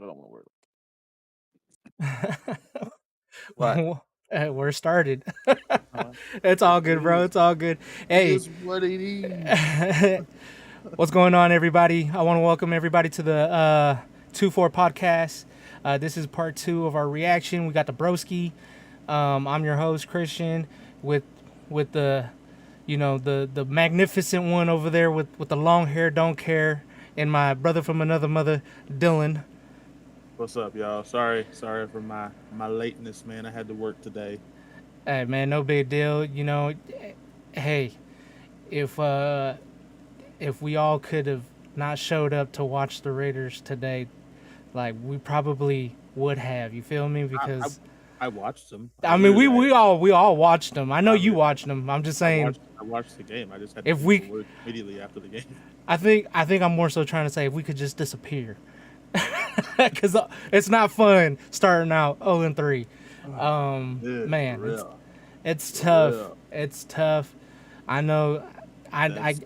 don't want to worry. What? We're started. Uh, It's all good, bro. It's all good. Hey, is what it is. what's going on, everybody? I want to welcome everybody to the 2-4 podcast. This is part 2 of our reaction. We got the broski. I'm your host, Christian, with the the magnificent one over there with the long hair, don't care, and my brother from another mother, Dylan. What's up, y'all? Sorry for my lateness, man. I had to work today. Hey, man, no big deal. Hey, if if we all could have not showed up to watch the Raiders today, like we probably would have. You feel me? I I, Because I watched them. I I mean, we literally, we all we all watched them. I know I, you I, watched them. I'm just I saying, watched the game. I just had to if leave for we, work immediately after the game. I think I'm more so trying to say if we could just disappear, because it's not fun starting out 0-3. Dude, for Man, real, it's for tough. real. It's tough. I know. I I That's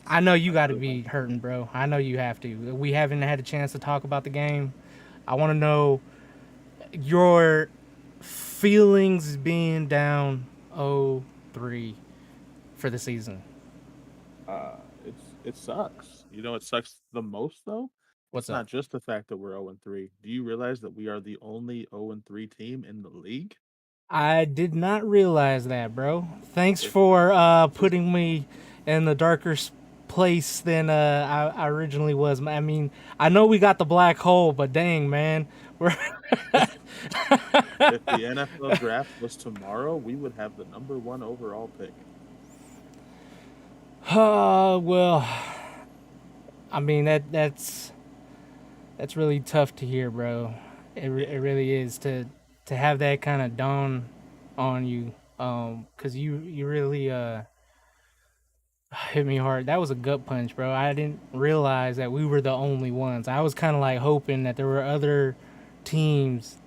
I know you that's got to really be hard. hurting, bro. I know you have to. We haven't had a chance to talk about the game. I want to know your feelings being down 0-3 for the season. It sucks. You know, it sucks the most though. What's It's up? not just the fact that we're 0-3. Do you realize that we are the only 0-3 team in the league? I did not realize that, bro. Thanks If for just putting me in the darker place than I originally was. I mean, I know we got the black hole, but dang, man, we're if the NFL draft was tomorrow, we would have the number one overall pick. well. I mean that's really tough to hear, bro. It Yeah. really is to have that kind of dawn on you, cause you really hit me hard. That was a gut punch, bro. I didn't realize that we were the only ones. I was kind of like hoping that there were other teams.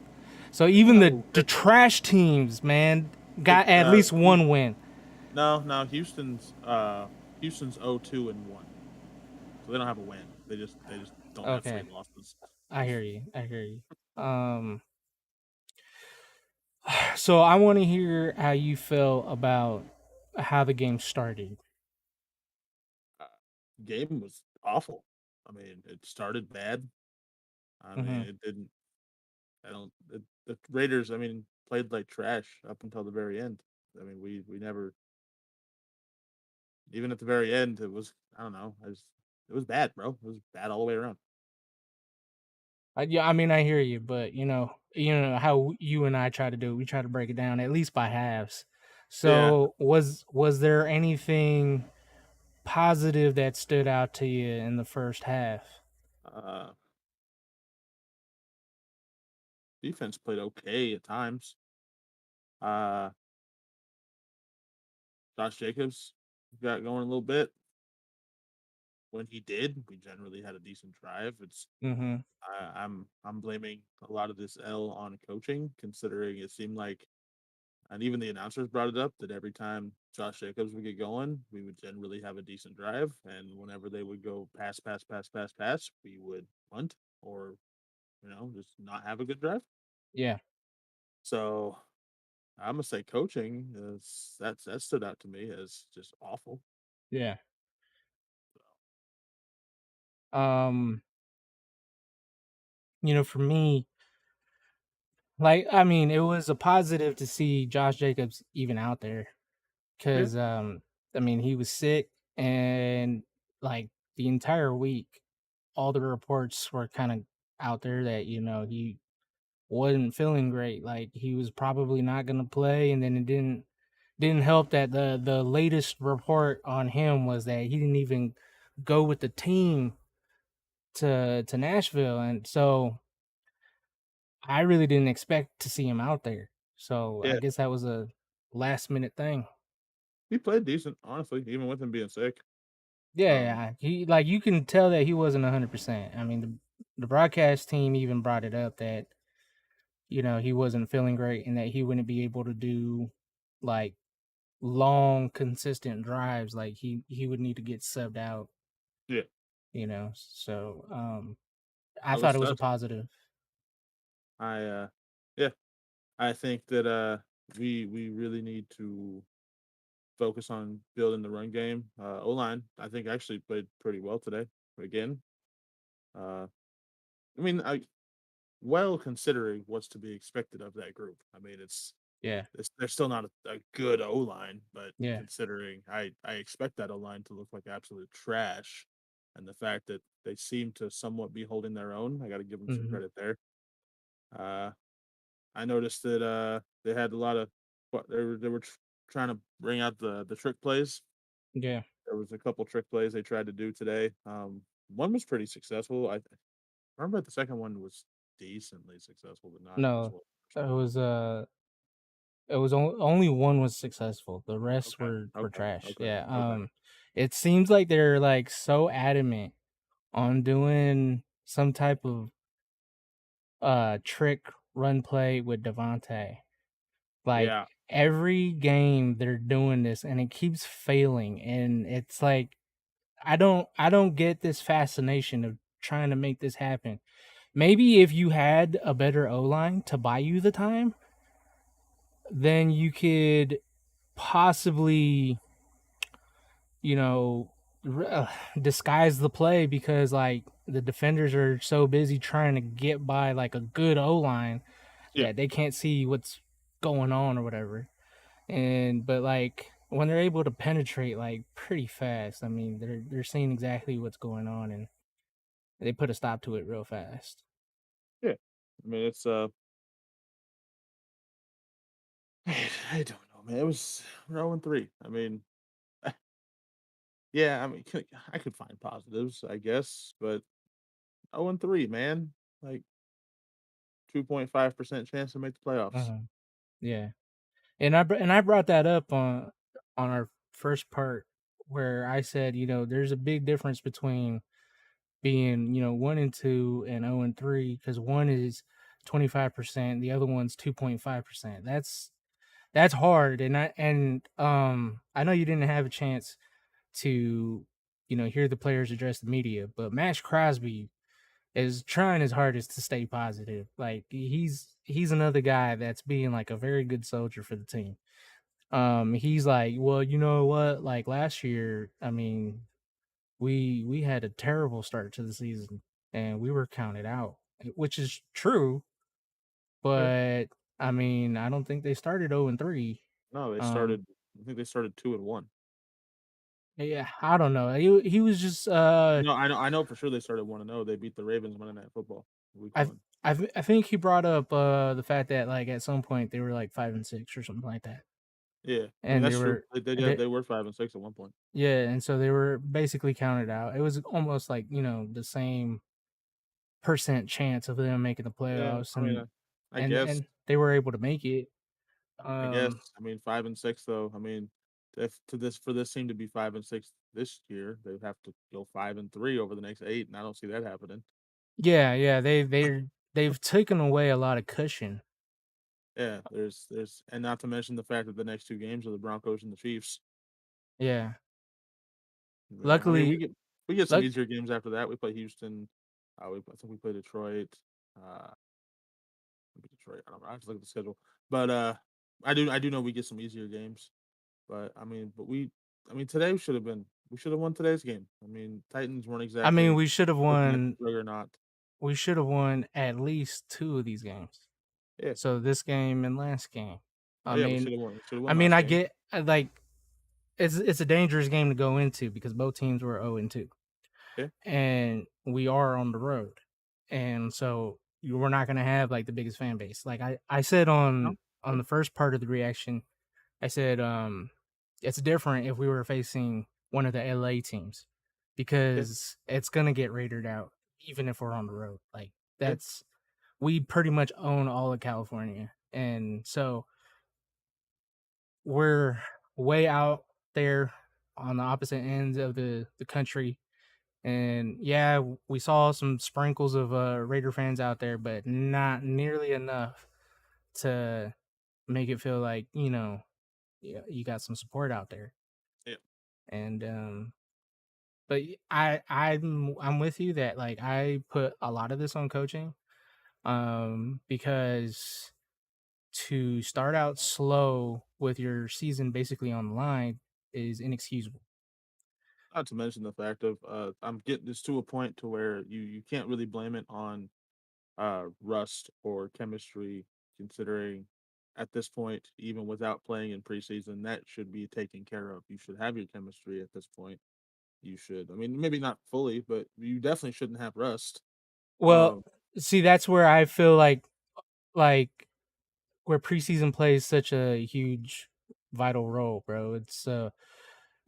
So even the No, the trash teams, man, got at least one win. no. Houston's 0-2-1, so they don't have a win. They just don't have three Okay, losses. I hear you. I hear you. Um, so I want to hear how you feel about how the game started. Uh, Game was awful. I mean, it started bad. I mean, Hmm. it didn't. I don't. The Raiders, I mean, played like trash up until the very end. I mean, we never, even at the very end, it was, I don't know. It was bad, bro. It was bad all the way around. Yeah, I mean, I hear you, but you know how you and I try to do. We try to break it down at least by halves. Yeah. So was there anything positive that stood out to you in the first half? Uh, Defense played okay at times. Uh, Josh Jacobs got going a little bit. When he did, we generally had a decent drive. Hmm. I'm blaming a lot of this L on coaching, considering it seemed like, and even the announcers brought it up, that every time Josh Jacobs would get going, we would generally have a decent drive, and whenever they would go pass, we would punt or just not have a good drive. Yeah, So I'm gonna say coaching is that stood out to me as just awful. yeah. Um, for me, like, I mean, it was a positive to see Josh Jacobs even out there Yeah, because I mean, he was sick and like the entire week, all the reports were kind of out there that he wasn't feeling great. Like he was probably not going to play, and then it didn't help that the latest report on him was that he didn't even go with the team to Nashville, and so I really didn't expect to see him out there. So I yeah, guess that was a last minute thing. he played decent, honestly, even with him being sick. Yeah, Um, yeah. He like you can tell that he wasn't 100%. I mean, the broadcast team even brought it up that he wasn't feeling great and that he wouldn't be able to do like long consistent drives. Like he would need to get subbed out. yeah, So I I thought was it was a that's positive. I yeah, I think that we really need to focus on building the run game. O line, I think actually played pretty well today. Again, uh, I mean, I well considering what's to be expected of that group. I mean, Yeah, they're still not a good O line, but yeah. considering I expect that O line to look like absolute trash, and the fact that they seem to somewhat be holding their own, I got to give them some Mhm. credit there. Uh, I noticed that they had a lot of what they were trying to bring out the trick plays. Yeah. There was a couple trick plays they tried to do today. One was pretty successful. I remember the second one was decently successful, but not as No, well. it was, only one was successful. The rest Okay, were okay, trash. okay, Yeah, okay. it seems like they're, like, so adamant on doing some type of, trick run play with Devontae. Like, Yeah, every game they're doing this, and it keeps failing, and it's like, I don't get this fascination of trying to make this happen. Maybe if you had a better O-line to buy you the time, then you could possibly, you know, r disguise the play because, like, the defenders are so busy trying to get by, like, a good O-line yeah, that they can't see what's going on or whatever. But, like, when they're able to penetrate, like, pretty fast, I mean, they're seeing exactly what's going on, and they put a stop to it real fast. yeah. I mean, it's I don't know, man. It was we're 0-3. I mean, yeah, I mean, I could find positives, I guess, but 0-3, man. Like 2.5% chance to make the playoffs. Mhm. Yeah. And I brought that up on our first part where I said, there's a big difference between being, 1 and 2 and 0 and 3 because one is 25%, the other one's 2.5%. That's hard. I know you didn't have a chance to, hear the players address the media, but Max Crosby is trying his hardest to stay positive. Like he's another guy that's being like a very good soldier for the team. He's like, well, you know what? Like last year, I mean, we had a terrible start to the season and we were counted out, which is true, Yeah. but I mean, I don't think they started 0 and 3. No, they Um, started. I think they started 2-1. yeah, I don't know. He was just No, I know for sure they started 1-0. They beat the Ravens Monday Night Football week I th- one. I think he brought up the fact that like at some point they were like 5 and 6 or something like that, Yeah, I mean and they that's true. were They were 5-6 at one point. yeah, and so they were basically counted out. It was almost like the same percent chance of them making the Yeah, playoffs, I mean, I guess. and they were able to make it. I guess. Um, I mean, 5-6 though. I mean, if to this for this team to be 5-6 this year, they'd have to go 5-3 over the next 8, and I don't see that happening. yeah, yeah, they've taken away a lot of cushion. Yeah, there's and not to mention the fact that the next two games are the Broncos and the Chiefs. Yeah, You know, I mean, luckily, we get some luck. easier games after that. We play Houston. I think we play Detroit. Uh, maybe Detroit. I don't know. I have to look at the schedule. But I do know we get some easier games. But I mean, I mean today we should have won today's game. I mean, Titans weren't I mean, exactly looking like a juggernaut. we should have won at least two of these games. Yeah. So this game and last game. Oh I yeah, mean, We should have won I mean, last I game. get like it's a dangerous game to go into because both teams were 0 and 2, Yeah. and we are on the road, and so we're not gonna have like the biggest fan base. Like I said No. on the first part of the reaction, I said it's different if we were facing one of the LA teams Yeah. because it's gonna get raided out even if we're on the road. Like Yeah. that's we pretty much own all of California, and so we're way out there on the opposite ends of the country. And yeah, we saw some sprinkles of Raider fans out there, but not nearly enough to make it feel like yeah, you got some support out there. Yeah. And but I'm with you that like I put a lot of this on coaching. because to start out slow with your season basically on the line is inexcusable. Not to mention the fact of I'm getting this to a point to where you can't really blame it on rust or chemistry, considering at this point, even without playing in preseason, that should be taken care of. You should have your chemistry at this point. You should. I mean, maybe not fully, but you definitely shouldn't have rust. Well, Um, see, that's where I feel like where preseason plays such a huge vital role, bro.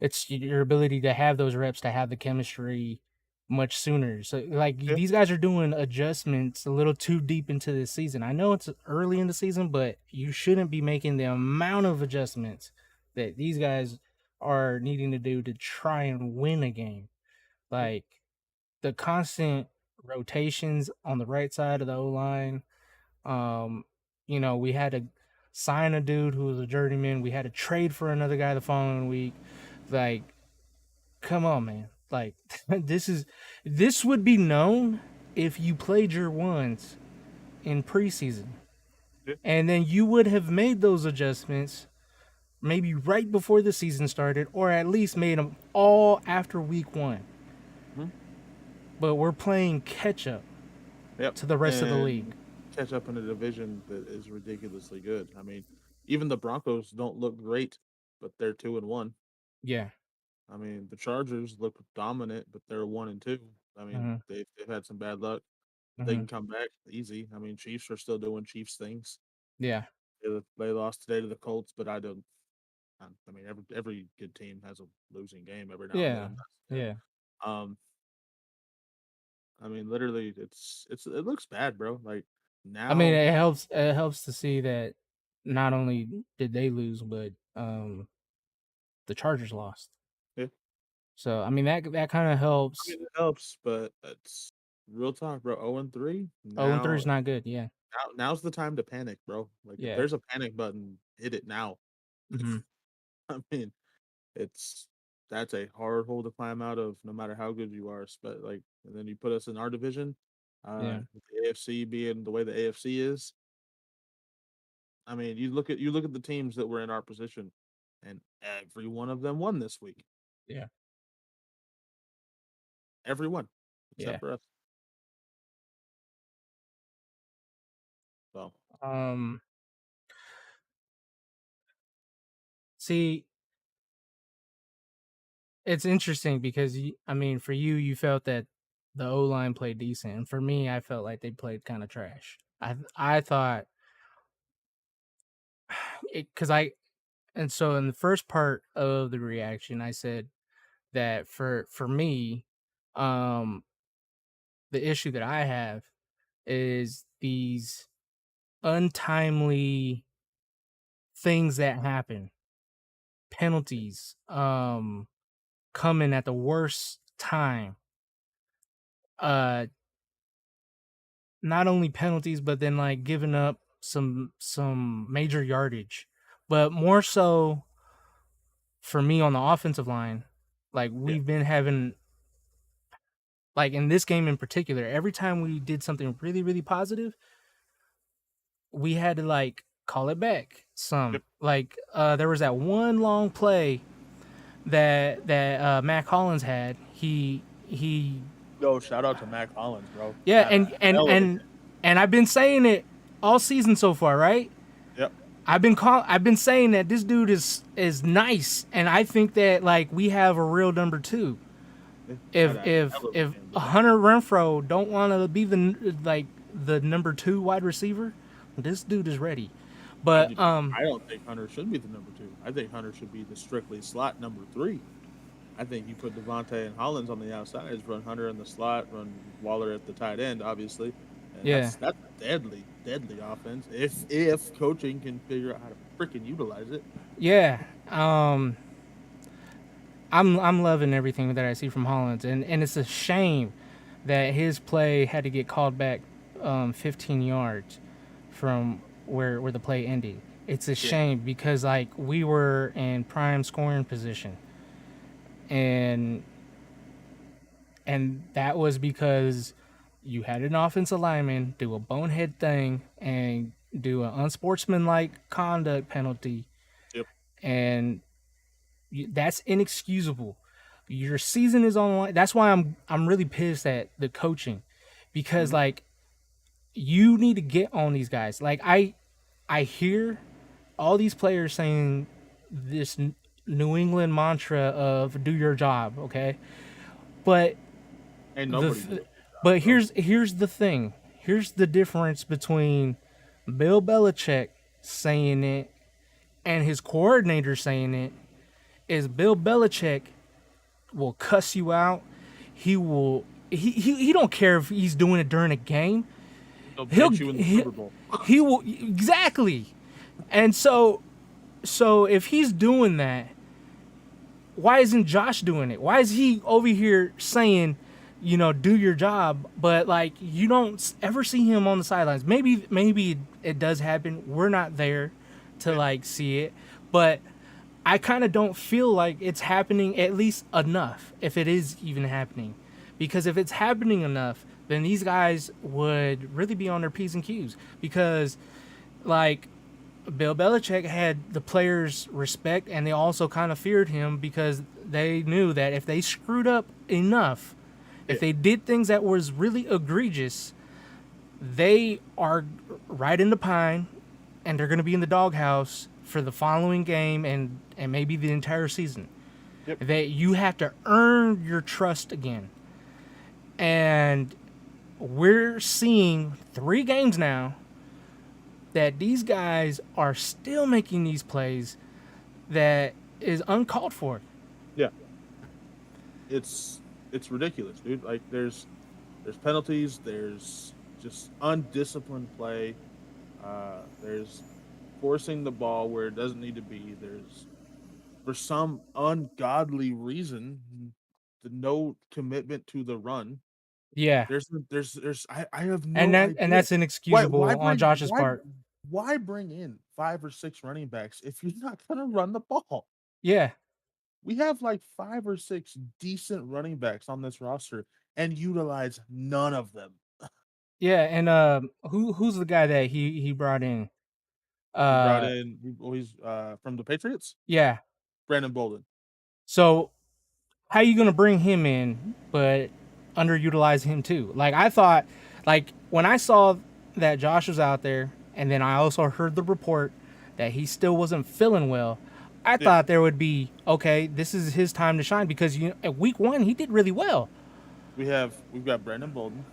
It's your ability to have those reps, to have the chemistry much sooner. So like yeah, these guys are doing adjustments a little too deep into the season. I know it's early in the season, but you shouldn't be making the amount of adjustments that these guys are needing to do to try and win a game. yeah, Like the constant rotations on the right side of the O line. Um, we had to sign a dude who was a journeyman. We had to trade for another guy the following week. Like, come on, man. Like, this would be known if you played your ones in preseason. yeah. And then you would have made those adjustments maybe right before the season started, or at least made them all after week one. Mhm. But we're playing catch up Yep. to the rest of the league. And catch up in a division that is ridiculously good. I mean, even the Broncos don't look great, but they're 2-1. Yeah. I mean, the Chargers look dominant, but they're 1-2. I mean, Hmm. they've had some bad luck, but they Hmm. can come back easy. I mean, Chiefs are still doing Chiefs things. Yeah. They lost today to the Colts, but I don't. I mean, every good team has a losing game every now and then. Yeah. I'm not saying. Yeah. Um, I mean, literally, it looks bad, bro. Like I mean, now, it helps to see that not only did they lose, but the Chargers lost. yeah, So I mean that kind of I helps. mean, it helps, but it's real talk, bro. 0-3 0-3 now. is not good. Yeah. Now's the time to panic, bro. Like if Yeah. there's a panic button, hit it now. Hmm. I mean, it's that's a hard hole to climb out of, no matter how good you are. But like, and then you put us in our division, Yeah. with the AFC being the way the AFC is. I mean, you look at the teams that were in our position, and every one of them won this week. Yeah. Every one, except Yeah. for us. So Um. See, it's interesting because I mean, for you, you felt that the O line played decent, and for me, I felt like they played kind of trash. I thought it because I and so in the first part of the reaction, I said that for me, um, the issue that I have is these untimely things that happen, penalties, coming at the worst time. Uh, Not only penalties, but then like giving up some major yardage, but more so for me on the offensive line. Like yeah, we've been having like in this game in particular, every time we did something really really positive, we had to like call it back some. yep. Like there was that one long play that Mac Hollins had. He Yo, shout out to Mac Hollins, bro. Yeah, Had a and hell of a game. and I've been saying it all season so far, right? Yep. I've been saying that this dude is nice, and I think that like we have a real number two. Yeah, had If a if hell of a if game today. Hunter Renfro don't want to be like the number two wide receiver, this dude is ready. But I don't think Hunter should be the number two. I think Hunter should be the strictly slot number three. I think you put Devontae and Hollins on the outsides, run Hunter in the slot, run Waller at the tight end, obviously, and yeah, that's a deadly offense. If coaching can figure out how to freaking utilize it. yeah. I'm loving everything that I see from Hollins, and it's a shame that his play had to get called back 15 yards from where the play ended. It's a Yeah, shame because like we were in prime scoring position, and that was because you had an offensive lineman do a bonehead thing and do an unsportsmanlike conduct penalty, Yep. and that's inexcusable. Your season is on the line. That's why I'm really pissed at the coaching, because Mhm. like you need to get on these guys. Like I hear all these players saying this New England mantra of "do your job," okay, but Ain't the nobody doing th- their job, but bro. here's the thing. Here's the difference between Bill Belichick saying it and his coordinator saying it is Bill Belichick will cuss you out. He will he don't care if he's doing it during a game. They'll He'll bench you in the he, Super Bowl. he will exactly. And so if he's doing that, why isn't Josh doing it? Why is he over here saying, do your job, but like you don't ever see him on the sidelines? Maybe it does happen. We're not there to Yeah. like see it, but I kind of don't feel like it's happening at least enough, if it is even happening. Because if it's happening enough, then these guys would really be on their P's and Q's. Because, like, Bill Belichick had the players respect, and they also kind of feared him because they knew that if they screwed up enough, if Yeah. they did things that was really egregious, they are right in the pine, and they're going to be in the doghouse for the following game and maybe the entire season. Yep. That you have to earn your trust again. And we're seeing 3 games now that these guys are still making these plays that is uncalled for. Yeah. It's ridiculous, dude. Like there's penalties, there's just undisciplined play. There's forcing the ball where it doesn't need to be. There's for some ungodly reason the no commitment to the run. Yeah. I have And no that's idea. Why inexcusable on bring Josh's part. why bring in 5 or 6 running backs if you're not gonna run the ball? Yeah. We have like 5 or 6 decent running backs on this roster and utilize none of them. Yeah, and who's the guy that he brought in? We brought Uh in he's from the Patriots, yeah. Brandon Bolden. So how you gonna bring him in but underutilize him too? Like I thought, like when I saw that Josh was out there, and then I also heard the report that he still wasn't feeling well. I Yeah, thought there would be okay. This is his time to shine because at week 1 he did really well. we've got Brandon Bolden,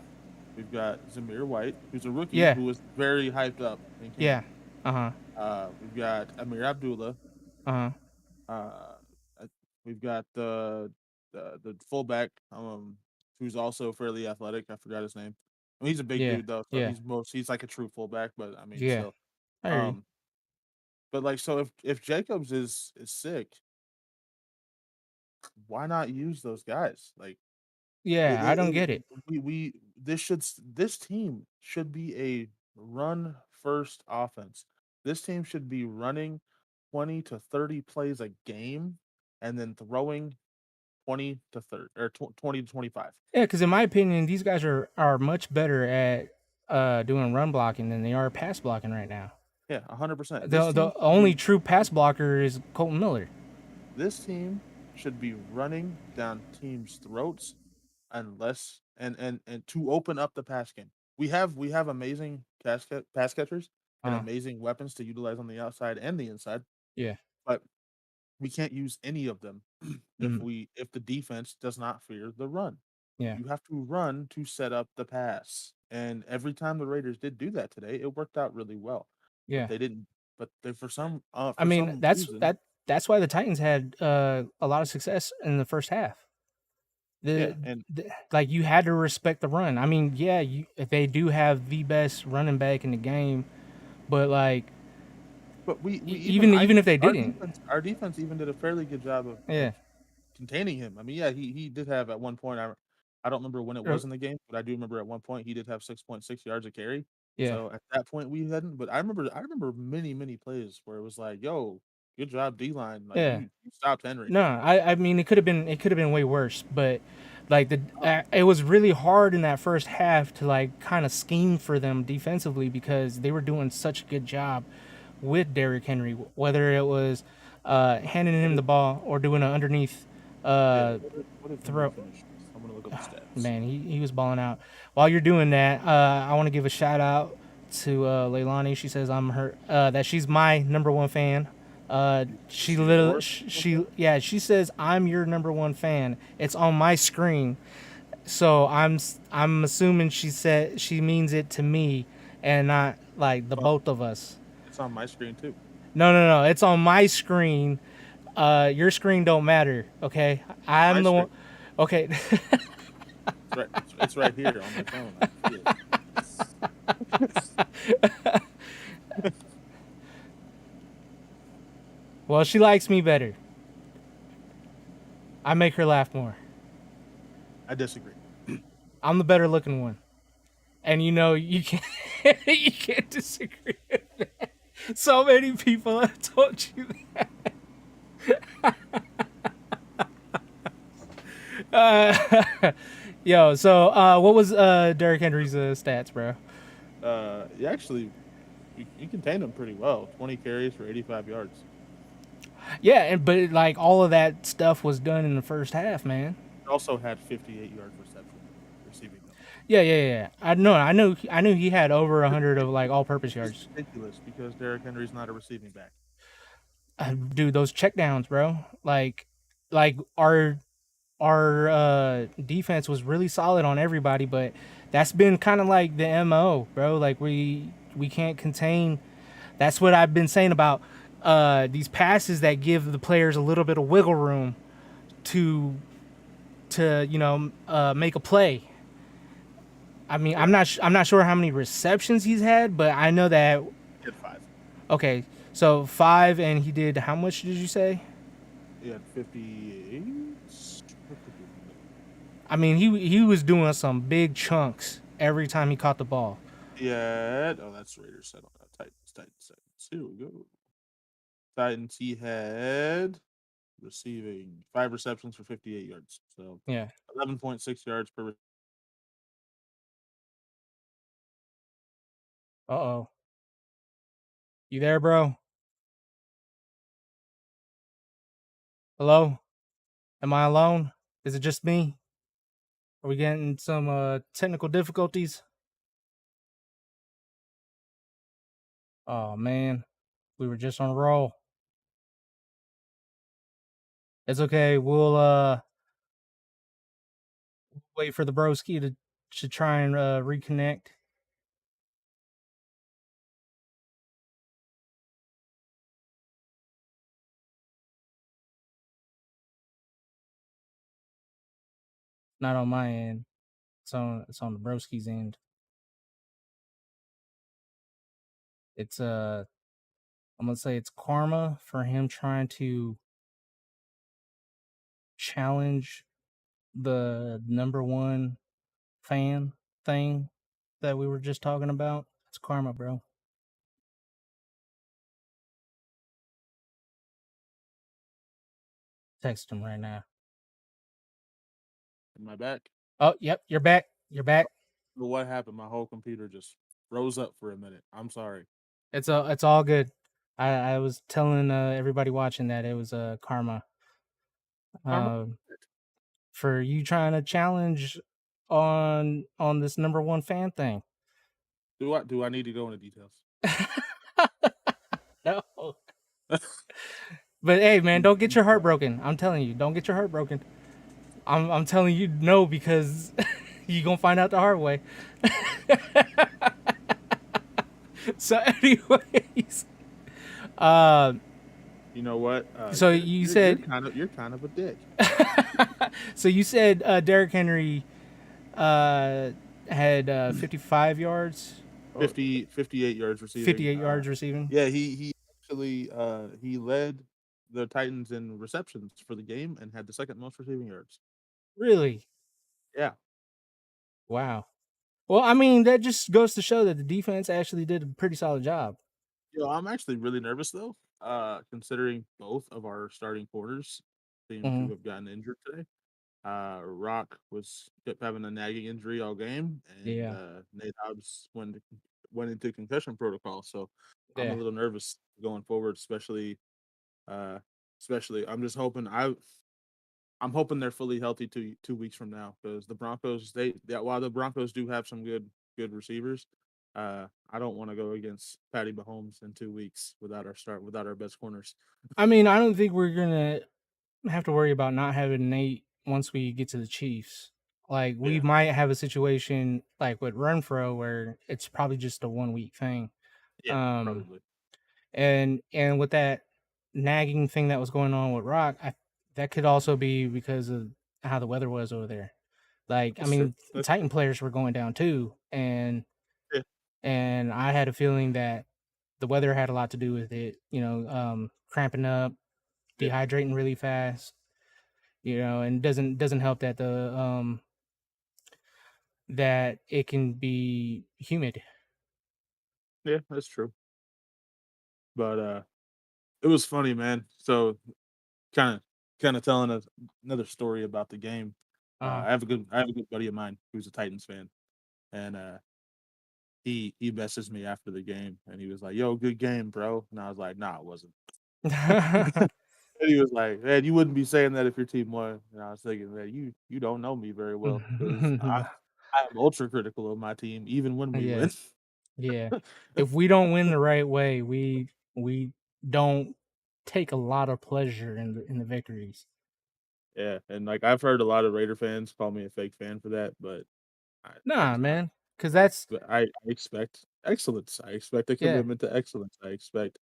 we've got Zamir White, who's a rookie Yeah, who was very hyped up in yeah, camp. uh huh, We've got Amir Abdullah. uh huh, Uh, we've got the fullback, who's also fairly athletic. I forgot his name. I mean, he's a big yeah, dude though, so yeah, he's like a true fullback. But I mean, yeah. still, I hear you. um, but like, so if Jacobs is sick, why not use those guys? Like, Yeah, I don't get it. we this team should be a run first offense. This team should be running 20 to 30 plays a game and then throwing 20 to 30 or 20 to 25. Yeah, because in my opinion, these guys are much better at doing run blocking than they are pass blocking right now. Yeah, 100%. The only true pass blocker is Colton Miller. This team should be running down teams' throats unless and to open up the pass game. We have amazing pass catchers and Uh, amazing weapons to utilize on the outside and the inside, yeah, but we can't use any of them mm, if the defense does not fear the run. yeah, You have to run to set up the pass. And every time the Raiders did do that today, it worked out really well. But yeah. they didn't. But they I for mean, some reason, that's why the Titans had a lot of success in the first half. yeah. And Like you had to respect the run. I mean, yeah, they do have the best running back in the game, but like but we even even if they didn't, our defense even did a fairly good job yeah, of containing him. I mean, yeah, he did have at one point. I don't remember when it er, was in the game, but I do remember at one point he did have 6.6 yards a carry. yeah, So at that point we hadn't. But I remember many plays where it was like, "Yo, good job, D line. Like yeah. you stopped Henry." No, I mean it could have been way worse, but Like it was really hard in that first half to like kind of scheme for them defensively because they were doing such a good job with Derrick Henry, whether it was handing What him if, the ball or doing an underneath yeah, uh, what if Henry throw. finished this? I'm gonna look up the stats. Man, he was balling out. While you're doing that, I want to give a shout out to Leilani. She says I'm her that she's my number one fan. Is She she literally your she yeah she says I'm your number one fan. It's on my screen, so I'm assuming she said she means it to me and not like the both of us. It's on my screen too. No. It's on my screen. Your screen don't matter. Okay, My I'm the one. screen. Okay. It's right. It's right here on my phone. I can see it. Well, she likes me better. I make her laugh more. I disagree. I'm the better looking one. And you can't you can't disagree with that. So many people have told you that. Yo, so what was Derrick Henry's stats, bro? You actually you contained him pretty well. 20 carries for 85 yards. Yeah, but like all of that stuff was done in the first half, man. He also had 58 yards receiving them. Yeah. I knew he had over 100 of like all-purpose It's yards. ridiculous because Derrick Henry's not a receiving back. Dude, those checkdowns, bro. Like our defense was really solid on everybody, but that's been kind of like the MO, bro. Like we can't contain. That's what I've been saying about these passes that give the players a little bit of wiggle room to make a play. I mean, I'm not sure how many receptions he's had, but I know that. He had 5. Okay, so 5, and he did how much did you say? He had 58. I mean, he was doing some big chunks every time he caught the ball. He had, oh, that's Raiders. I don't know. Titans. Here we go. Titans, he had receiving 5 receptions for 58 yards. So Yeah. 11.6 yards per. Uh-oh. You there, bro? Hello? Am I alone? Is it just me? Are we getting some technical difficulties? Oh man, we were just on a roll. It's okay. We'll wait for the broski to try and reconnect. Not on my end. It's on the broski's end. It's I'm gonna say it's karma for him trying to challenge the number one fan thing that we were just talking about. It's karma, bro. Text him right now. Am I back? Oh, yep, you're back. You're back. Well, what happened? My whole computer just rose up for a minute. I'm sorry. It's all good. I was telling everybody watching that it was karma. Um, for you trying to challenge on this number one fan thing. Do I need to go into details? No. But hey, man, don't get your heart broken. I'm telling you, don't get your heart broken. I'm telling you no because you gonna find out the hard way. So, anyways, You know what? so you said you're kind of a dick. so you said Derrick Henry had 55 yards, 58 yards receiving. 58 yards receiving. Yeah, he actually he led the Titans in receptions for the game and had the second most receiving yards. Really? Yeah. Wow. Well, I mean, that just goes to show that the defense actually did a pretty solid job. I'm actually really nervous though, considering both of our starting corners seem to Mhm. have gotten injured today. Rock was kept having a nagging injury all game, and Yeah. Nate Hobbs went into concussion protocol. So I'm a Yeah. little nervous going forward, uh, especially I'm just hoping I'm hoping they're fully healthy 2 weeks from now because the Broncos while the Broncos do have some good receivers, I don't want to go against Patty Mahomes in 2 weeks without our best corners. I mean, I don't think we're gonna have to worry about not having Nate once we get to the Chiefs. Like we Yeah, might have a situation like with Renfro where it's probably just a 1 week thing. yeah, Um probably. and with that nagging thing that was going on with Rock, that could also be because of how the weather was over there. Like, I That's true. mean, That's true. Titan players were going down too, Yeah, and I had a feeling that the weather had a lot to do with it. Cramping up, yeah, dehydrating really fast. And doesn't help that that it can be humid. yeah. That's true. But it was funny, man. So kind of kind of telling us another story about the game. Uh, I have a good buddy of mine who's a Titans fan, and he messaged me after the game, and he was like, "Yo, good game, bro." And I was like, "Nah, it wasn't." And he was like, "Man, you wouldn't be saying that if your team won." And I was thinking, "Man, you don't know me very well because I am ultra critical of my team even when we yeah, win." yeah. If we don't win the right way, we don't take a lot of pleasure in the victories. Yeah, and like I've heard a lot of Raider fans call me a fake fan for that, but I Nah, just I man, because that's but I expect excellence. I expect a yeah, commitment to excellence. I expect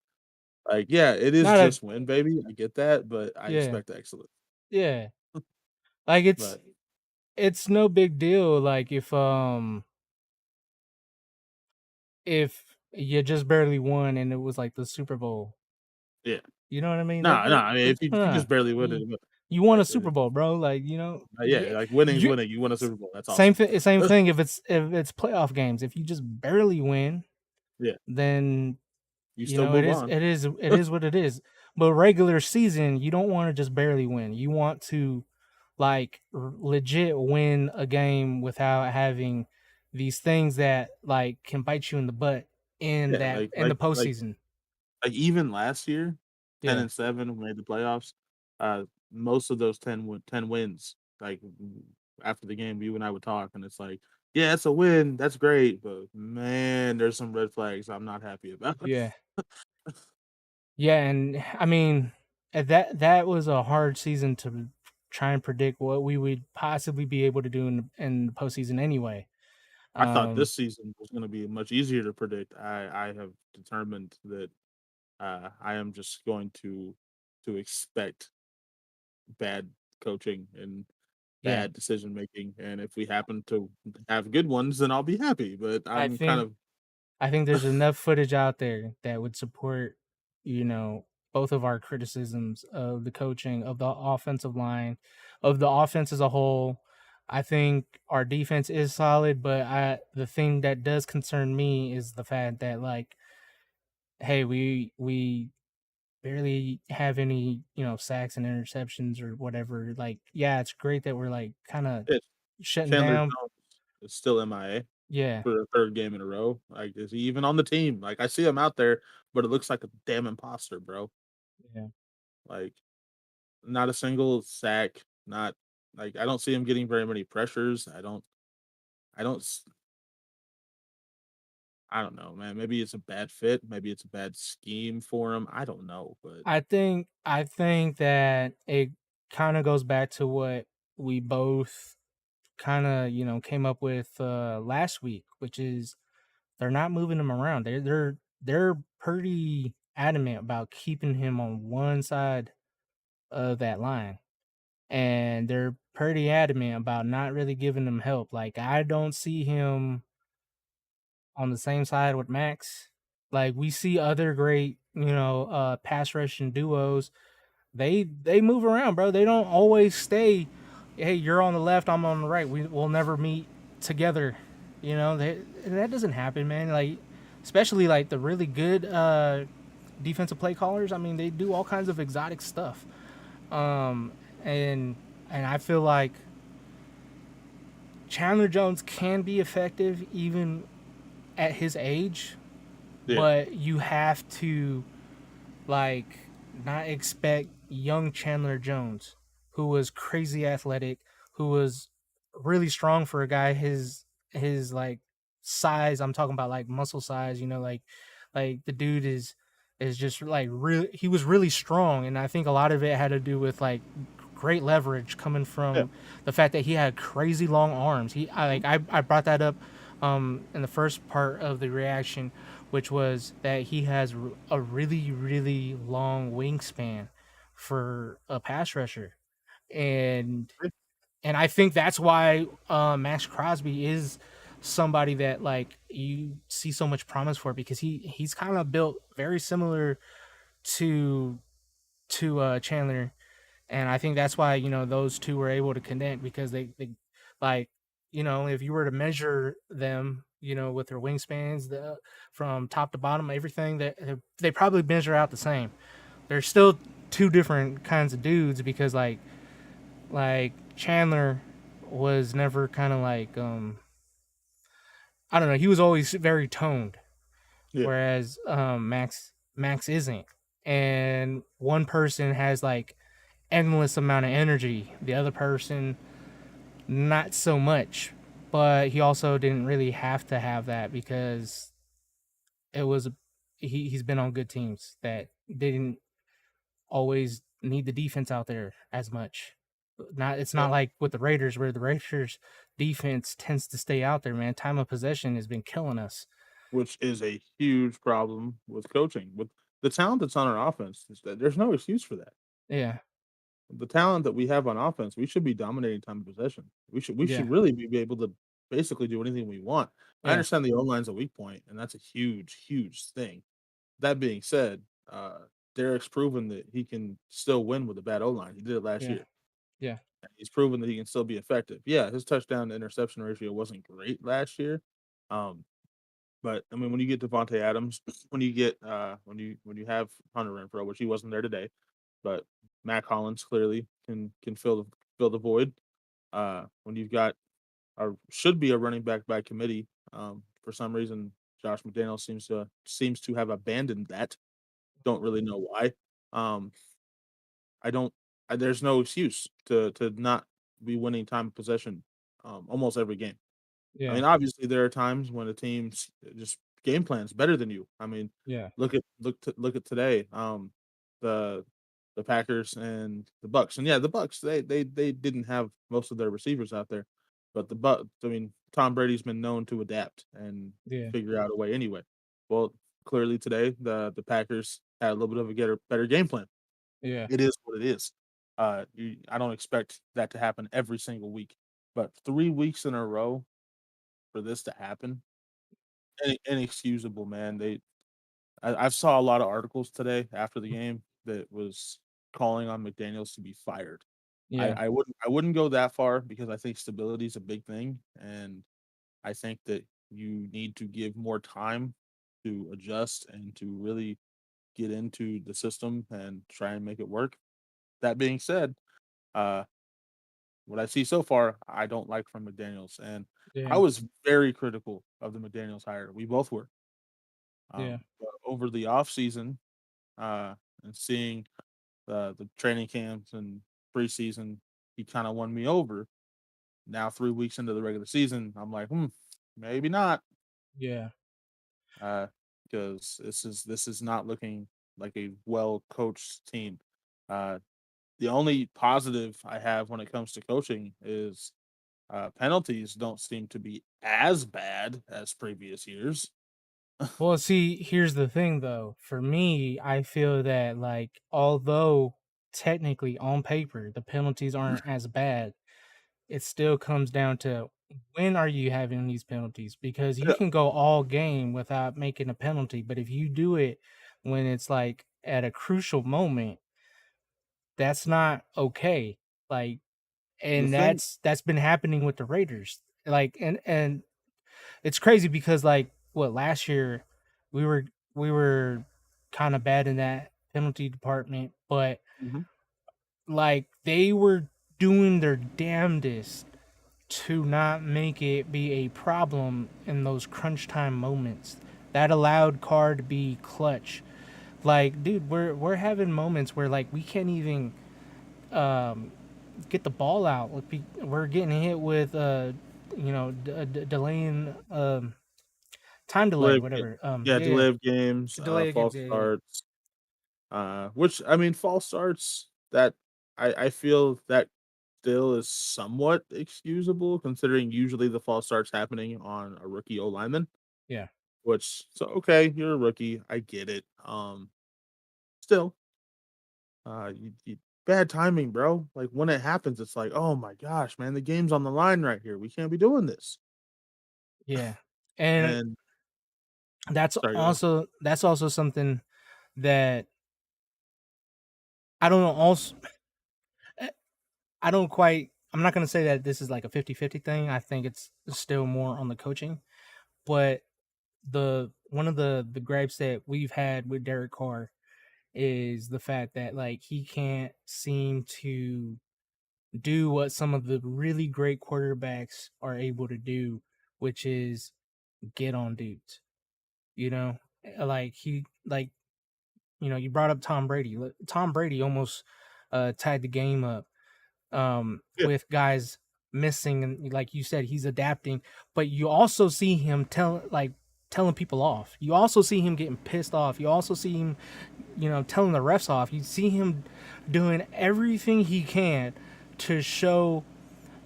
like yeah, it is not a just win, baby. I get that, but I yeah, expect excellence. yeah. Like it's But it's no big deal. Like if you just barely won and it was like the Super Bowl. yeah, You know what I mean? no, I mean if you just barely win You it, you won a like Super Bowl, bro. Like, yeah, yeah, like winning's you winning. You win a Super Bowl. That's same awesome. thing. Same thing. If it's playoff games, if you just barely win, Yeah, then you still move on. it is what it is. But regular season, you don't want to just barely win. You want to like legit win a game without having these things that like can bite you in the butt Yeah, in the postseason. like even last year, ten Yeah, and seven when we made the playoffs. Most of those 10 wins, like after the game, you and I would talk, and it's like, yeah, it's a win, that's great, but man, there's some red flags I'm not happy about. yeah. Yeah, and I mean, that was a hard season to try and predict what we would possibly be able to do in the postseason anyway. I thought Um, this season was going to be much easier to predict. I have determined that I am just going to expect bad coaching and yeah, bad decision making, and if we happen to have good ones, then I'll be happy. But I I'm kind think of I think there's enough footage out there that would support, you know, both of our criticisms of the coaching, of the offensive line, of the offense as a whole. I think our defense is solid, but the thing that does concern me is the fact that like, hey, we barely have any, sacks and interceptions or whatever. Like, yeah, it's great that we're like kind of it. shutting Chandler down. Jones is still MIA Yeah, for the third game in a row. Like, is he even on the team? Like, I see him out there, but it looks like a damn imposter, bro. yeah. Like, not a single sack. Not like I don't see him getting very many pressures. I don't. I don't know, man. Maybe it's a bad fit. Maybe it's a bad scheme for him. I don't know, but I think that it kind of goes back to what we both kind of came up with last week, which is they're not moving him around. They're pretty adamant about keeping him on one side of that line, and they're pretty adamant about not really giving him help. Like I don't see him on the same side with Max. Like we see other great, pass rushing duos. They move around, bro. They don't always stay. Hey, you're on the left, I'm on the right. We'll never meet together. That doesn't happen, man. Like, especially like the really good defensive play callers. I mean, they do all kinds of exotic stuff. Um, and and I feel like Chandler Jones can be effective even at his age, Yeah. but you have to like not expect young Chandler Jones, who was crazy athletic, who was really strong for a guy his like size. I'm talking about like muscle size, like the dude is just like really he was really strong, and I think a lot of it had to do with like great leverage coming Yeah. from the fact that he had crazy long arms. I brought that up in the first part of the reaction, which was that he has a really really long wingspan for a pass rusher, and I think that's why Max Crosby is somebody that like you see so much promise for, because he's kind of built very similar to Chandler, and I think that's why those two were able to connect, because they like if you were to measure them with their wingspans, from top to bottom, everything, that they probably measure out the same. They're still two different kinds of dudes, because like Chandler was never kind of like I don't know, he was always very toned, Yeah. whereas Max isn't, and one person has like endless amount of energy, the other person not so much. But he also didn't really have to have that, because it was he's been on good teams that didn't always need the defense out there as much. It's Yeah. not like with the Raiders, where the Raiders defense tends to stay out there, man. Time of possession has been killing us. Which is a huge problem with coaching. With the talent that's on our offense, is that there's no excuse for that. Yeah, The talent that we have on offense, we should be dominating time of possession. We should yeah, really be able to basically do anything we want. I yeah, understand the O-line's a weak point, and that's a huge, huge thing. That being said, Derek's proven that he can still win with a bad O-line. He did it last yeah, year. yeah, And he's proven that he can still be effective. Yeah, his touchdown to interception ratio wasn't great last year. Um, but I mean, when you get Devontae Adams, when you get when you have Hunter Renfro, which he wasn't there today, but Matt Collins clearly can fill the void. When you've got should be a running back by committee, for some reason Josh McDaniel seems to have abandoned that. Don't really know why. Um, I don't. There's no excuse to not be winning time of possession almost every game. I yeah, mean, obviously, there are times when a team's just game plan's better than you. I mean, yeah, look at today, the the Packers and the Bucks, and yeah, the Bucks they didn't have most of their receivers out there, but the Buck, I mean, Tom Brady's been known to adapt and yeah, figure out a way anyway. Well, clearly today the Packers had a little bit of a better game plan. yeah, It is what it is. I don't expect that to happen every single week, but 3 weeks in a row for this to happen, inexcusable, man. I saw a lot of articles today after the game that was calling on McDaniels to be fired. yeah, I wouldn't go that far, because I think stability is a big thing, and I think that you need to give more time to adjust and to really get into the system and try and make it work. That being said, uh, what I see so far, I don't like from McDaniels, and I yeah, was very critical of the McDaniels hire. We both were. yeah. But over the off season, and seeing the training camps and preseason, he kind of won me over. Now 3 weeks into the regular season, I'm like, maybe not, Yeah. because this is not looking like a well coached team. Uh, the only positive I have when it comes to coaching is penalties don't seem to be as bad as previous years. Well, see, here's the thing though. For me, I feel that like although technically on paper the penalties aren't as bad, it still comes down to when are you having these penalties? Because you Yeah, can go all game without making a penalty, but if you do it when it's like at a crucial moment, that's not okay. Like, the and thing, that's been happening with the Raiders. Like, and it's crazy because like what last year we were we were kind of bad in that penalty department, but Mhm. like they were doing their damnedest to not make it be a problem in those crunch time moments. That allowed Carr to be clutch. Like, dude, we're having moments where like we can't even get the ball out. Like, we're getting hit with delaying time delay, Delay of ga whatever. yeah, Yeah, delay of games, delay of games. false Yeah, yeah, starts, which I mean, false starts that I feel that still is somewhat excusable considering usually the false starts happening on a rookie O lineman, yeah, which so okay, you're a rookie, I get it. Still, you bad timing, bro. Like when it happens, it's like, oh my gosh, man, the game's on the line right here. We can't be doing this. yeah. And And that's sorry, go ahead. also something that I don't know. Also, eh, I don't quite. I'm not gonna say that this is like a 50-50 thing. I think it's still more on the coaching. But the one of the gripes that we've had with Derek Carr is the fact that like he can't seem to do what some of the really great quarterbacks are able to do, which is get on dudes. You know, like you brought up Tom Brady. Tom Brady almost tied the game up Yeah, with guys missing, and like you said, he's adapting. But you also see him telling people off. You also see him getting pissed off. You also see him, telling the refs off. You see him doing everything he can to show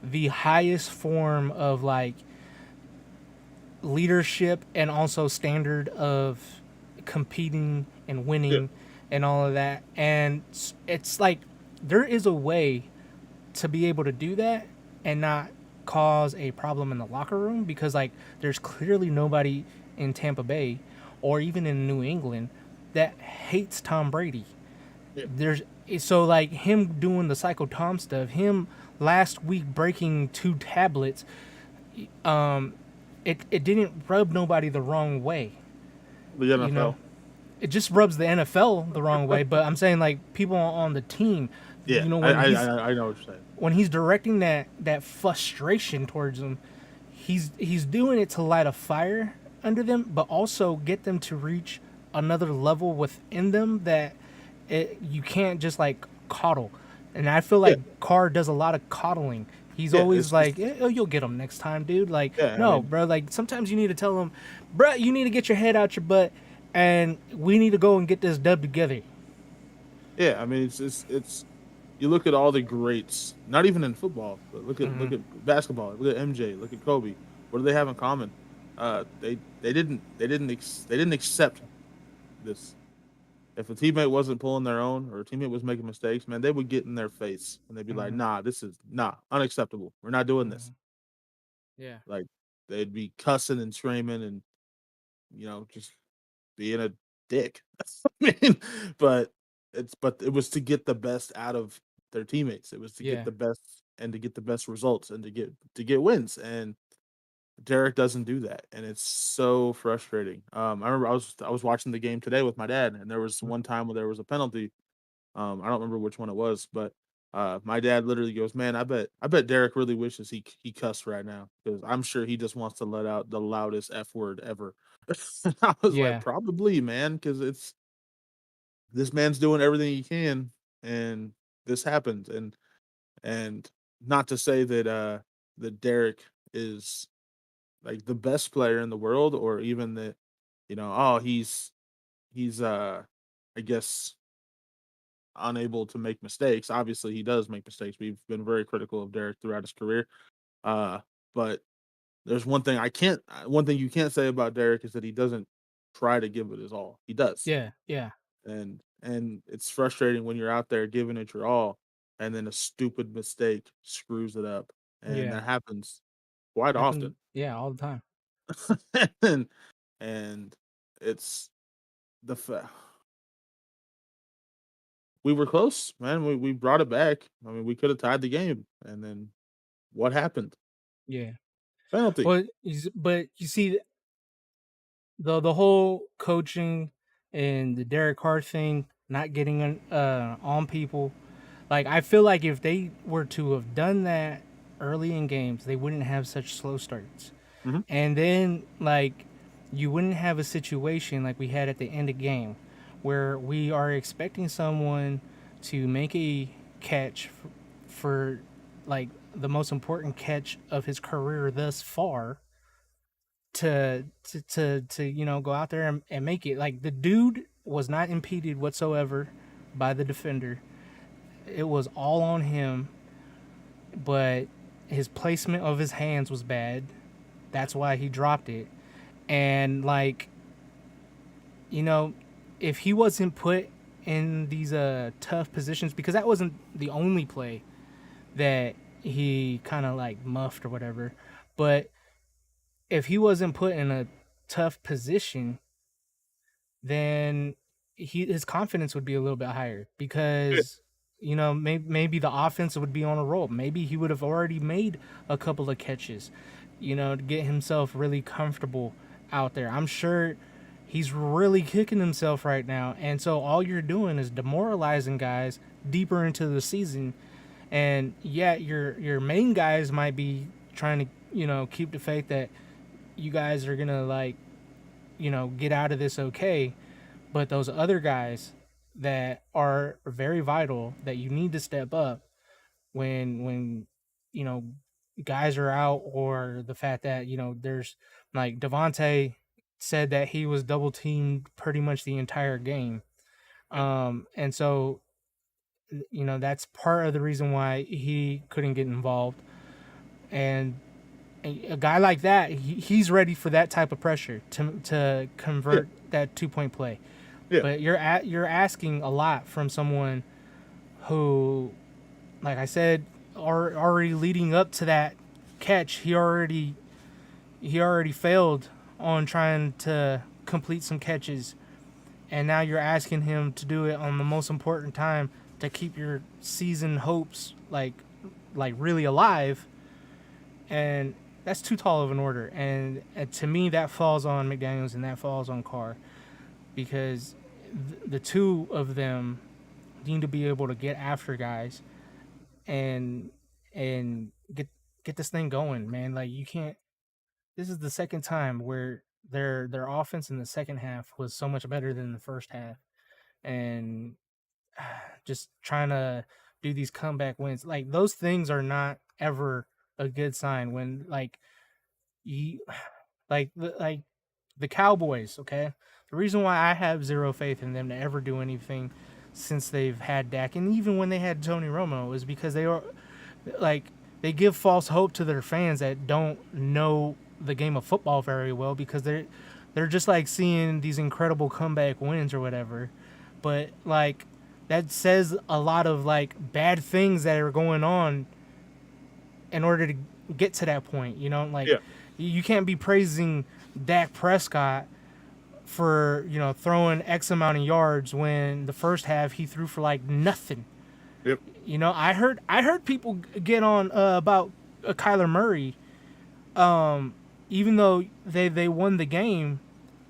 the highest form of like leadership and also standard of competing and yeah, winning and all of that. And it's like there is a way to be able to do that and not cause a problem in the locker room, because like there's clearly nobody in Tampa Bay or even in New England that hates Tom Brady. yeah, There's so like him doing the Psycho Tom stuff, him last week breaking two tablets, it didn't rub nobody the wrong way, the you know. NFL. It just rubs the NFL the wrong way, but I'm saying like people on the team, Yeah, when I know what you're saying. he's directing that frustration towards them, he's doing it to light a fire under them, but also get them to reach another level within them that you can't just like coddle. And I feel Yeah, like Carr does a lot of coddling. He's yeah, always it's just like, oh, you'll get him next time, dude. Like, yeah, I no, mean, bro. Like, sometimes you need to tell him, bro, you need to get your head out your butt, and we need to go and get this dub together. yeah, I mean, it's you look at all the greats, not even in football, but look Hmm. at basketball, look at MJ, look at Kobe. What do they have in common? They didn't accept this. If a teammate wasn't pulling their own or a teammate was making mistakes, man, they would get in their face and they'd be like, Hmm. "Nah, this is nah, unacceptable. We're not doing this." Hmm. Yeah. Like they'd be cussing and screaming and just being a dick. I mean, but but it was to get the best out of their teammates. It was to get Yeah. the best and to get the best results and to get wins. And Derek doesn't do that, and it's so frustrating. I remember I was watching the game today with my dad, and there was one time where there was a penalty. I don't remember which one it was, but my dad literally goes, "Man, I bet Derek really wishes he cussed right now because I'm sure he just wants to let out the loudest f word ever." And I was like, Yeah. "Probably, man, because it's this man's doing everything he can, and this happens." And not to say that that Derek is like the best player in the world, or even that oh he's I guess unable to make mistakes. Obviously, he does make mistakes. We've been very critical of Derek throughout his career. Uh, but there's one thing you can't say about Derek is that he doesn't try to give it his all. He does. Yeah. Yeah. And it's frustrating when you're out there giving it your all and then a stupid mistake screws it up. And Yeah. that happens quite Happen. often. Yeah. All the time. and and it's the we were close, man. We brought it back. I mean, we could have tied the game, and then what happened? Yeah. Penalty. But you see, the whole coaching and the Derek Carr thing, not getting on people. Like, I feel like if they were to have done that early in games, they wouldn't have such slow starts. Mhm. And then, like, you wouldn't have a situation like we had at the end of game where we are expecting someone to make a catch for like the most important catch of his career thus far to go out there and make it. Like, the dude was not impeded whatsoever by the defender. It was all on him, but his placement of his hands was bad. That's why he dropped it. And, like, you know, if he wasn't put in these tough positions, because that wasn't the only play that he kind of like muffed or whatever, but if he wasn't put in a tough position, then his confidence would be a little bit higher, Yeah. because maybe the offense would be on a roll. Maybe he would have already made a couple of catches, to get himself really comfortable out there. I'm sure he's really kicking himself right now, and so all you're doing is demoralizing guys deeper into the season. And yeah, your main guys might be trying to keep the faith that you guys are gonna, like, get out of this okay. But those other guys that are very vital, that you need to step up when you know guys are out, or the fact that there's, like, Devontae said that he was double teamed pretty much the entire game. Yeah. And so that's part of the reason why he couldn't get involved. And a guy like that, he's ready for that type of pressure to Yeah. convert that 2 point play. Yeah. But you're asking a lot from someone who, like I said, are already leading up to that catch. He already failed on trying to complete some catches, and now you're asking him to do it on the most important time to keep your season hopes like really alive. And that's too tall of an order. And to me, that falls on McDaniels and that falls on Carr, because the two of them need to be able to get after guys and get this thing going, man. Like, you can't. This is the second time where their offense in the second half was so much better than the first half, and just trying to do these comeback wins, like, those things are not ever a good sign. When, like, you like the Cowboys, okay? The reason why I have zero faith in them to ever do anything since they've had Dak, and even when they had Tony Romo, is because they are, like, they give false hope to their fans that don't know the game of football very well, because they're just like seeing these incredible comeback wins or whatever. But, like, that says a lot of, like, bad things that are going on in order to get to that point. Like, Yeah. you can't be praising Dak Prescott for throwing X amount of yards when the first half he threw for like nothing. Yep. I heard people get on about Kyler Murray, even though they won the game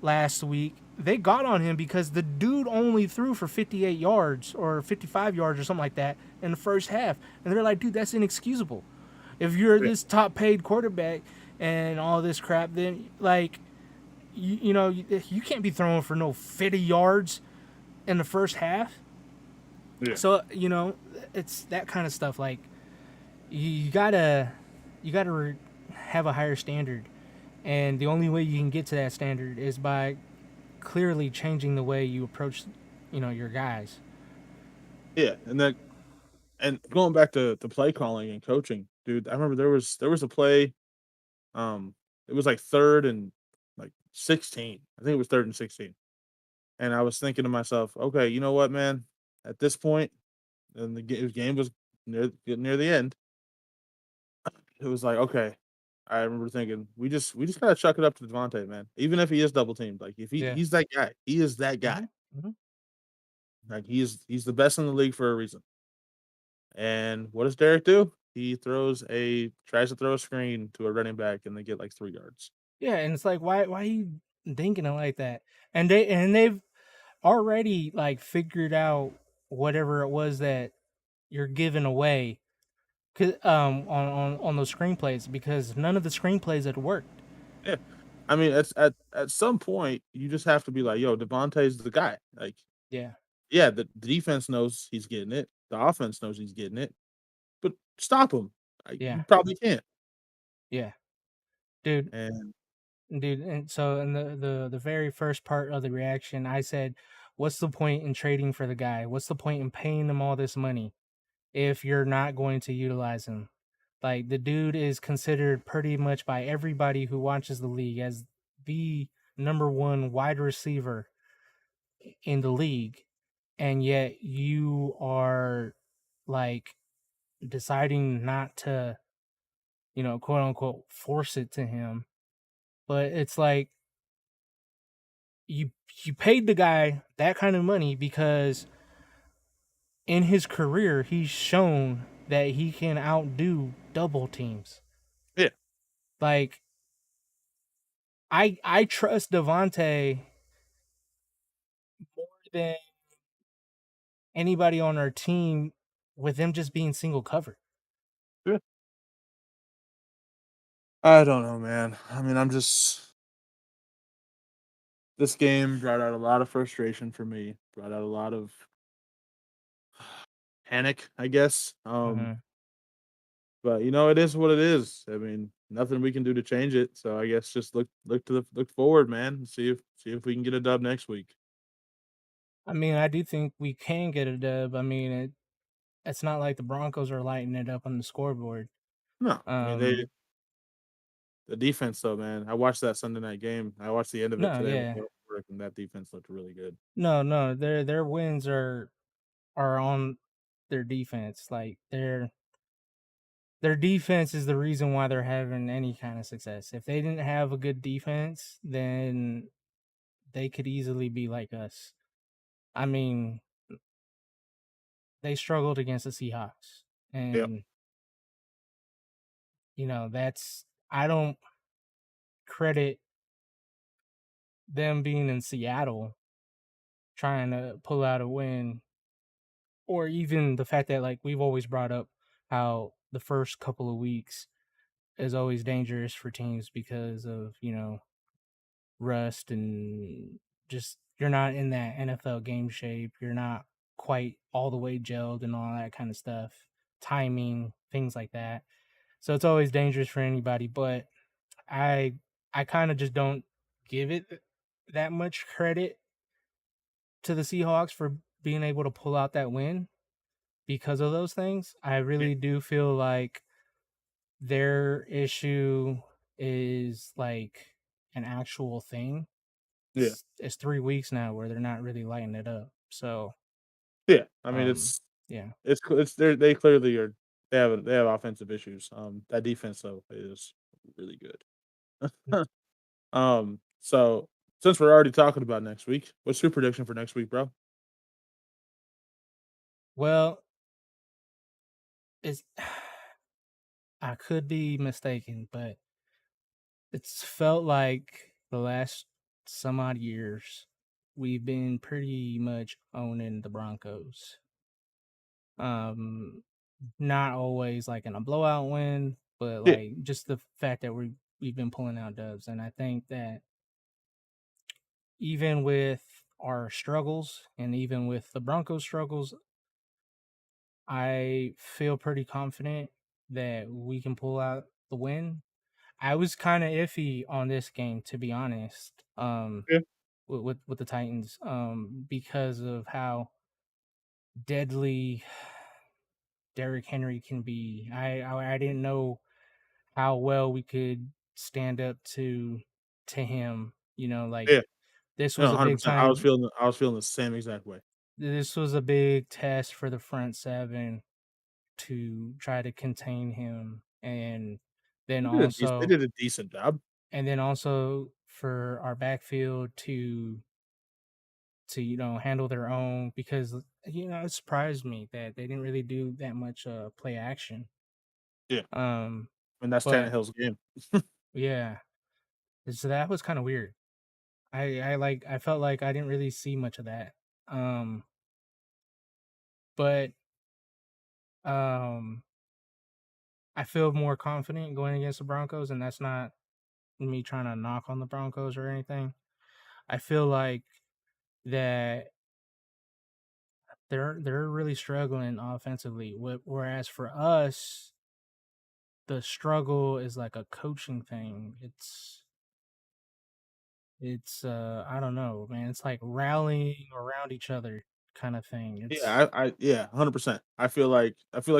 last week. They got on him because the dude only threw for 58 yards or 55 yards or something like that in the first half, and they're like, dude, that's inexcusable. If you're Yeah. this top paid quarterback and all this crap, then, like, you can't be throwing for no 50 yards in the first half. Yeah. So it's that kind of stuff. Like, you gotta have a higher standard, and the only way you can get to that standard is by clearly changing the way you approach your guys. Yeah. And going back to play calling and coaching, dude, I remember there was a play. It was like third and like 16. I think it was third and 16. And I was thinking to myself, okay, you know what, man? At this point, and the game was getting near the end. It was like, okay. I remember thinking, we just gotta chuck it up to Devontae, man. Even if he is double teamed, like, if Yeah. he's that guy, he is that guy. Hmm. Hmm. Like, he's the best in the league for a reason. And what does Derek do? He tries to throw a screen to a running back, and they get like 3 yards. Yeah, and it's like, why are you thinking it like that? And they've already, like, figured out whatever it was that you're giving away on those screenplays because none of the screenplays had worked. Yeah. I mean, at some point, you just have to be like, "Yo, Devontae's the guy." Like, Yeah, yeah, the defense knows he's getting it. The offense knows he's getting it, but stop him. yeah, You probably can't. yeah, dude, And dude. And so in the very first part of the reaction, I said, "What's the point in trading for the guy? What's the point in paying him all this money if you're not going to utilize him?" Like the dude is considered pretty much by everybody who watches the league as the number one wide receiver in the league, and yet you are like deciding not to, quote unquote, force it to him. But it's like you you paid the guy that kind of money because in his career he's shown that he can outdo double teams. yeah, Like I trust Devontae more than anybody on our team with them just being single covered. yeah. I don't know, man. I mean, I'm just this game brought out a lot of frustration for me. Brought out a lot of panic, I guess. Mhm. But it is what it is. I mean, nothing we can do to change it. So I guess just look forward, man. And see if we can get a dub next week. I mean, I do think we can get a dub. I mean, it's not like the Broncos are lighting it up on the scoreboard. No, I mean Um, the defense though, man. I watched that Sunday night game. I watched the end of it no, today when I yeah, got off work, and that defense looked really good. no, their wins are on their defense. Like their defense is the reason why they're having any kind of success. If they didn't have a good defense, then they could easily be like us. I mean, they struggled against the Seahawks, Yep. and that's I don't credit them being in Seattle trying to pull out a win, or even the fact that like we've always brought up how the first couple of weeks is always dangerous for teams because of rust and just you're not in that NFL game shape. You're not quite all the way gelled and all that kind of stuff, timing, things like that. So it's always dangerous for anybody. But I I kind of just don't give it that much credit to the Seahawks for being able to pull out that win because of those things. I Yeah. really do feel like their issue is like an actual thing. Yeah. It's 3 weeks now where they're not really lighting it up. So, Yeah. I mean, um, yeah. it's they clearly are. They have offensive issues. That defense though is really good. So since we're already talking about next week, what's your prediction for next week, bro? Well, it's I could be mistaken, but it's felt like the last some odd years we've been pretty much owning the Broncos. Um, Not always like in a blowout win, but Yeah, like just the fact that we've been pulling out dubs, and I think that even with our struggles and even with the Broncos struggles, I feel pretty confident that we can pull out the win. I was kind of iffy on this game, to be honest. yeah, With the Titans, because of how deadly Derrick Henry can be. I didn't know how well we could stand up to him. Like yeah. this No, was a big 100%. I was time. feeling I was feeling the same exact way. This was a big test for the front seven to try to contain him, then They also did a decent job. and then also for our backfield to handle their own because it surprised me that they didn't really do that much play action. Yeah, Um, and that's but Tannehill's game. yeah, so that was kind of weird. I felt like I didn't really see much of that. Um, but um, I feel more confident going against the Broncos, and that's not me trying to knock on the Broncos or anything. I feel like that they're really struggling offensively. Whereas for us, the struggle is like a coaching thing. It's I don't know, man. It's like rallying around each other kind of thing. It's Yeah, yeah, 100%. I feel like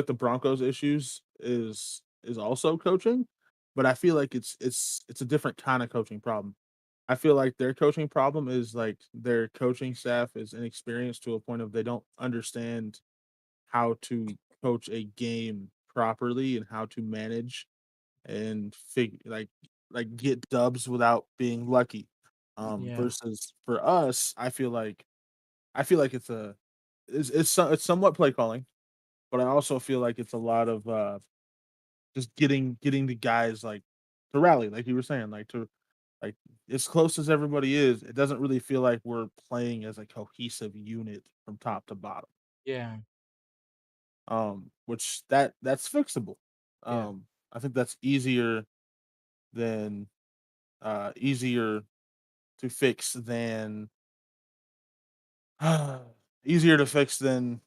the Broncos issues is also coaching, but I feel like it's a different kind of coaching problem. I feel like their coaching problem is like their coaching staff is inexperienced to a point of they don't understand how to coach a game properly and how to manage and get dubs without being lucky. yeah, Versus for us, I feel like it's somewhat play calling, but I also feel like it's a lot of just getting the guys like to rally, like you were saying, like as close as everybody is, it doesn't really feel like we're playing as a cohesive unit from top to bottom. yeah, Which that's fixable. yeah, I think that's than easier to fix than easier to fix than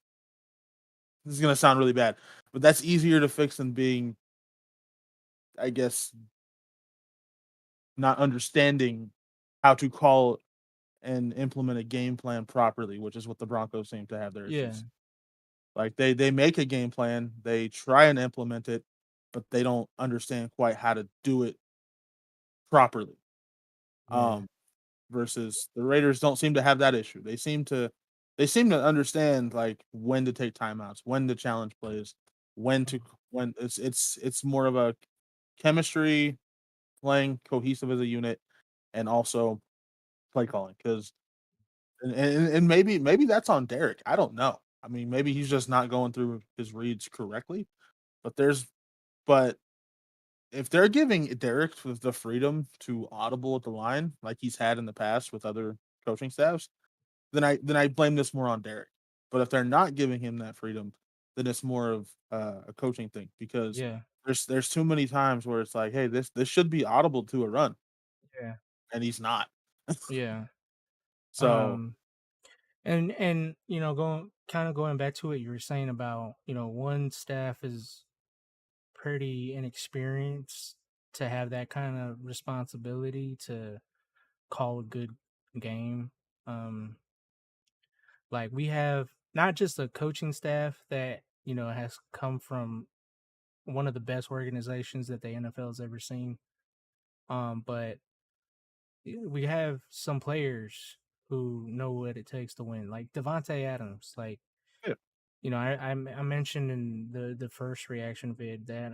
this is gonna sound really bad, but that's easier to fix than being, I guess, not understanding how to call and implement a game plan properly, which is what the Broncos seem to have their yeah, issues. Like they make a game plan, they try and implement it, but they don't understand quite how to do it properly. yeah, Um, versus the Raiders don't seem to have that issue. They seem to understand like when to take timeouts, when to challenge plays, when it's more of a chemistry, playing cohesive as a unit, and also play calling because and maybe that's on Derek. I don't know. I mean, maybe he's just not going through his reads correctly. But but if they're giving Derek the freedom to audible at the line like he's had in the past with other coaching staffs, then I blame this more on Derek. But if they're not giving him that freedom, then it's more of a coaching thing because yeah, there's too many times where it's like, hey, this should be audible to a run, yeah, and he's not. yeah. So Um, and going back to what you were saying about one staff is pretty inexperienced to have that kind of responsibility to call a good game. Um, like we have not just a coaching staff that has come from one of the best organizations that the NFL has ever seen. But we have some players who know what it takes to win, like Devonte Adams. Like yeah. I mentioned in the first reaction vid that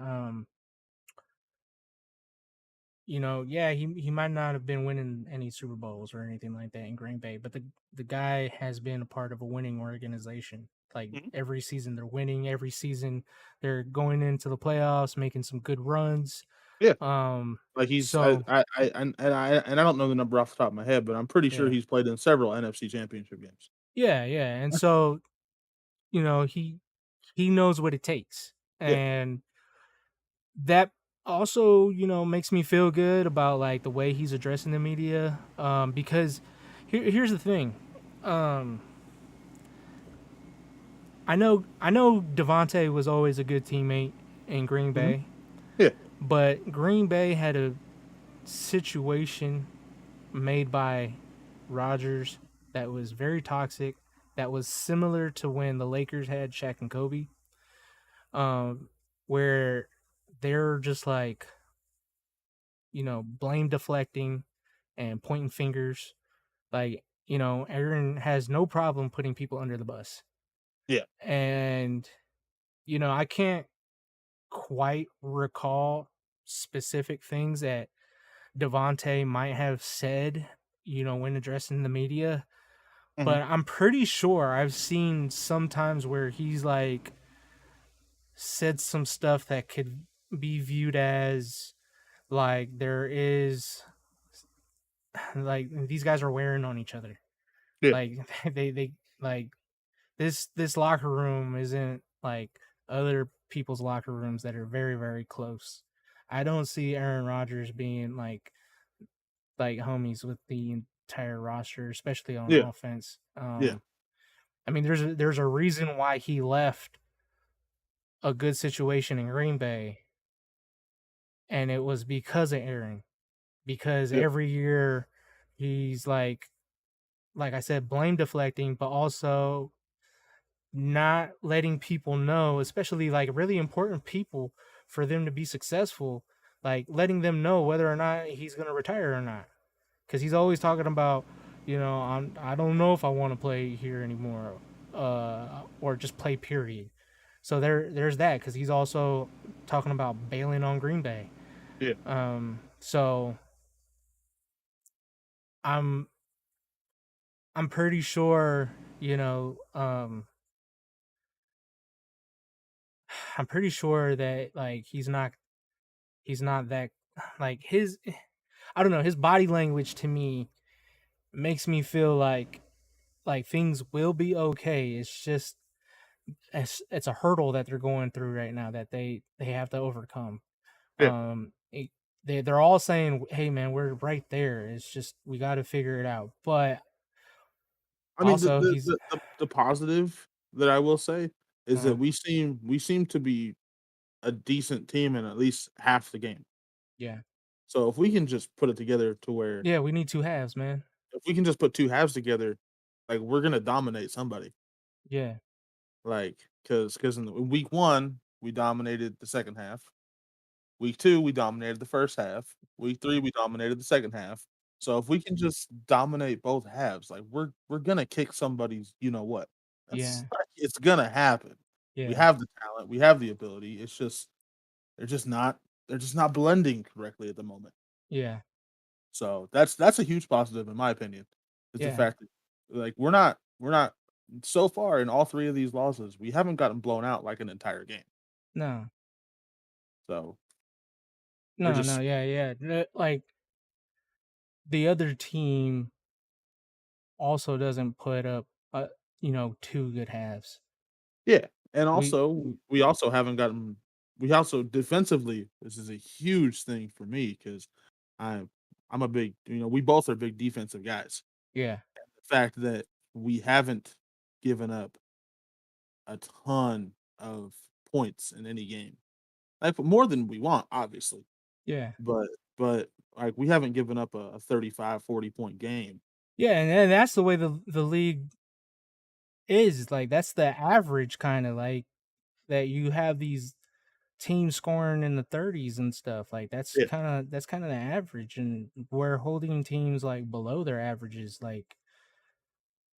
yeah, he might not have been winning any Super Bowls or anything like that in Green Bay, but the guy has been a part of a winning organization. Like Mhm. every season they're winning, every season they're going into the playoffs, making some good runs. Yeah. Um, Like he's so I don't know the number off the top of my head, but I'm pretty sure yeah, he's played in several NFC championship games. yeah, and so he knows what it takes, Yeah. and that also makes me feel good about like the way he's addressing the media. Because here's the thing. um I know Devontae was always a good teammate in Green Mhm. Bay, Yeah. but Green Bay had a situation made by Rodgers that was very toxic, that was similar to when the Lakers had Shaq and Kobe, um where they're just like blame deflecting and pointing fingers. Like, Aaron has no problem putting people under the bus. Yeah. And, I can't quite recall specific things that Devontae might have said, when addressing the media, Mhm. but I'm pretty sure I've seen sometimes where he's like said some stuff that could be viewed as like there is like these guys are wearing on each other. Yeah. Like they like this locker room isn't like other people's locker rooms that are very, very close. I don't see Aaron Rodgers being like homies with the entire roster, especially on Yeah, offense. yeah, I mean, there's a reason why he left a good situation in Green Bay, and it was because of Aaron. Because yeah. every year he's like I said, blame deflecting, but also not letting people know, especially like really important people, for them to be successful, like letting them know whether or not he's going to retire or not. Because he's always talking about, I don't know if I want to play here anymore, or just play period. So there's that, because he's also talking about bailing on Green Bay. Yeah. So I'm I'm pretty sure, I'm pretty sure that like he's not that like his I don't know, his body language to me makes me feel like things will be okay. It's just it's a hurdle that they're going through right now that they have to overcome. Yeah. They're all saying, "Hey man, we're right there. It's just we got to figure it out." But I mean, also he's the positive that I will say is that uh we seem to be a decent team in at least half the game. yeah. So if we can just put it together to where Yeah, we need two halves, man. if we can just put 2 halves together, like, we're gonna dominate somebody. Yeah. Like, because in week 1, we dominated the second half. Week 2, we dominated the first half. Week 3, we dominated the second half. So if we can just dominate both halves, like, we're gonna kick somebody's you know what. That's Yeah. like, it's gonna happen. We Yeah. have the talent, we have the ability, it's just they're just not they're just not blending correctly at the moment. Yeah. So that's a huge positive in my opinion, is the Yeah. fact that, like, we're not so far in all 3 of these losses, we haven't gotten blown out like an entire game. No. So, we're No, no, just yeah, yeah. Like the other team also doesn't put up two good halves. yeah, and We also, we also defensively, this is a huge thing for me because I'm I'm a big we both are big defensive guys. yeah. The fact that we haven't given up a ton of points in any game, like, more than we want, obviously, Yeah. but but, like, we haven't given up a 35, 40 point game. Yeah, and that's the way the league is. Like that's the average kind of like that you have these teams scoring in the 30s and stuff. Like Yeah, that's kind of the average, and we're holding teams like below their averages. Like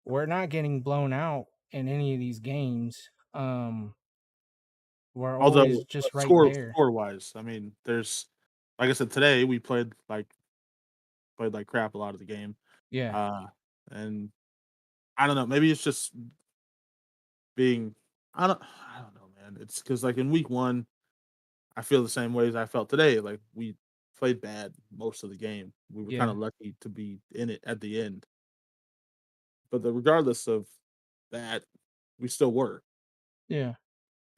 we're not getting blown out in any of these games. We're always although, just right score there. score-wise, I mean, there's like I said, today, we played like crap a lot of the game. Yeah. Uh, and I don't know, maybe it's just being I don't know, man. It's because like in week 1, I feel the same way as I felt today. Like we played bad most of the game. We were kind Yeah. of lucky to be in it at the end. But regardless of that, we still were. Yeah.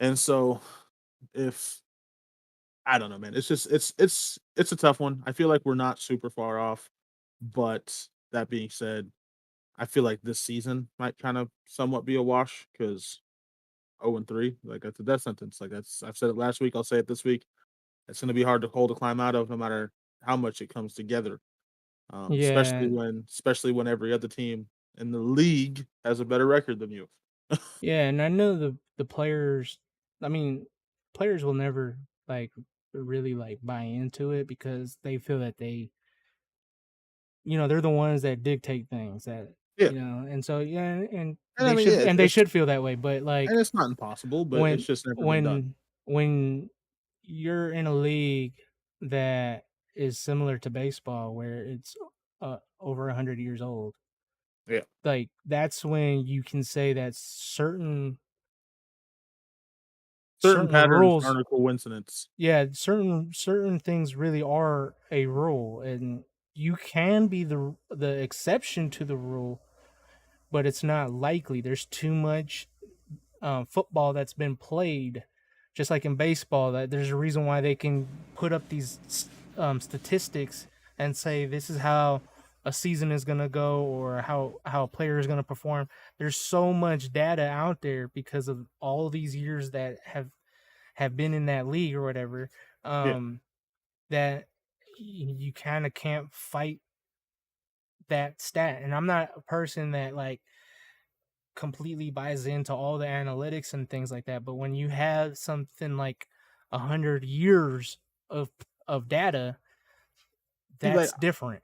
And so if I don't know, man, it's just it's a tough one. I feel like we're not super far off. But that being said, I feel like this season might kind of somewhat be a wash because 0-3, like, that's a death sentence, like, I've said it last week, I'll say it this week. It's gonna be hard to hold a climb out of no matter how much it comes together, Yeah. especially when every other team in the league has a better record than you. Yeah, and I know the players. I mean, players will never like really like buy into it because they feel that they're the ones that dictate things Yeah, and so yeah, and and I they mean, should yeah, and they should feel that way. But and like it's not impossible, but it's when just never been done. when when you're in a league that is similar to baseball, where it's over 100 years old, Yeah. like that's when you can say that Certain certain patterns rules. aren't a coincidence. Yeah, certain things really are a rule, and you can be the exception to the rule, but it's not likely. There's too much football that's been played just like in baseball, that there's a reason why they can put up these statistics and say this is how a season is going to go or how a player is going to perform. There's so much data out there because of all these years that have been in that league or whatever, Yeah. um, that you kind of can't fight that stat. And I'm not a person that like completely buys into all the analytics and things like that. But when you have something like 100 years of data, See, like that's different.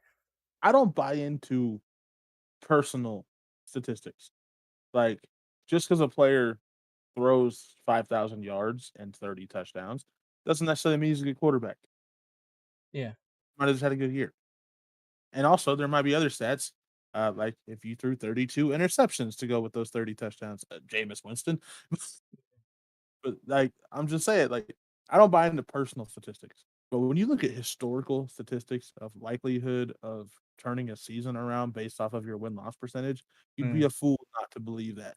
I don't buy into personal statistics. Like just because a player throws 5,000 yards and 30 touchdowns doesn't necessarily mean he's a good quarterback. Yeah. Might have just had a good year. And also, there might be other stats, like if you threw 32 interceptions to go with those 30 touchdowns, Jameis Winston. But like, I'm just saying, like, I don't buy into personal statistics. But when you look at historical statistics of likelihood of turning a season around based off of your win loss percentage, you'd be Mm. a fool not to believe that.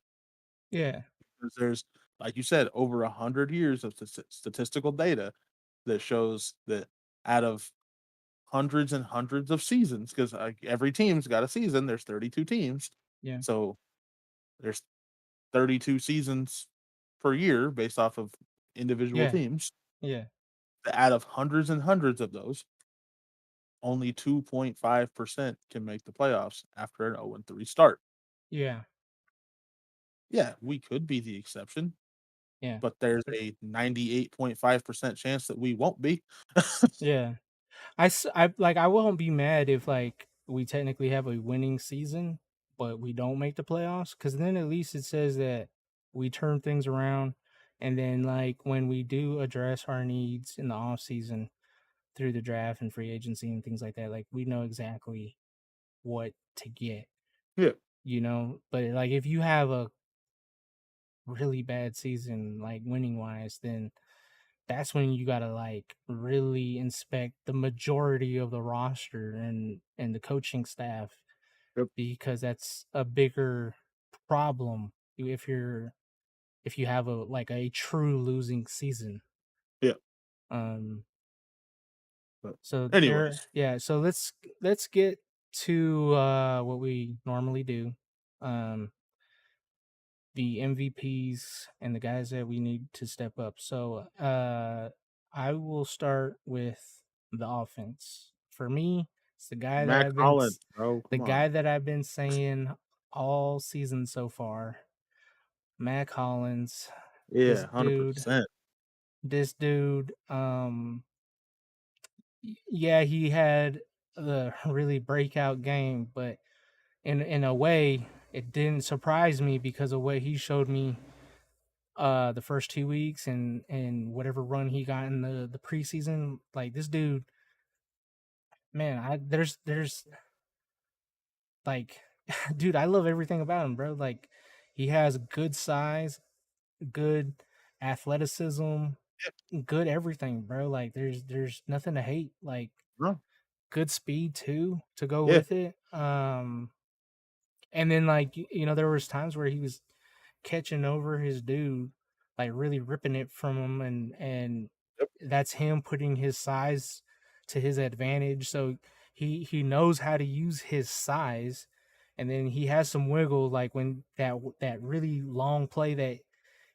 Yeah. Because there's, like you said, over 100 years of statistical data that shows that out of hundreds and hundreds of seasons, because every team's got a season, there's 32 teams. Yeah. So there's 32 seasons per year based off of individual Yeah. teams. Yeah. Out of hundreds and hundreds of those, only 2.5% can make the playoffs after an 0-3 start. Yeah. Yeah, we could be the exception, Yeah. but there's But a 98.5% chance that we won't be. yeah. I like I won't be mad if like we technically have a winning season, but we don't make the playoffs because then at least it says that we turn things around, and then like when we do address our needs in the off season through the draft and free agency and things like that, like we know exactly what to get, Yeah, you know. But like if you have a really bad season, like winning wise, then that's when you gotta like really inspect the majority of the roster and the coaching staff yep, because that's a bigger problem if you have a like a true losing season. yeah. Um But so there anyways, yeah, so let's get to what we normally do. Um the MVPs and the guys that we need to step up. So I will start with the offense. For me, it's Mac Hollins, bro, the come guy on. that I've been saying all season so far, Mac Hollins. Yeah, This hundred dude, percent. this dude, yeah, he had the really breakout game, but in a way, it didn't surprise me because of what he showed me the first 2 weeks and whatever run he got in the preseason. Like this dude, man, I there's like dude, I love everything about him, bro. Like he has good size, good athleticism, good everything, bro. Like there's nothing to hate. Like No, good speed too to go yeah, with it. And then like you know there was times where he was catching over his dude, like really ripping it from him, and yep, that's him putting his size to his advantage. So he knows how to use his size, and then he has some wiggle, like when that really long play that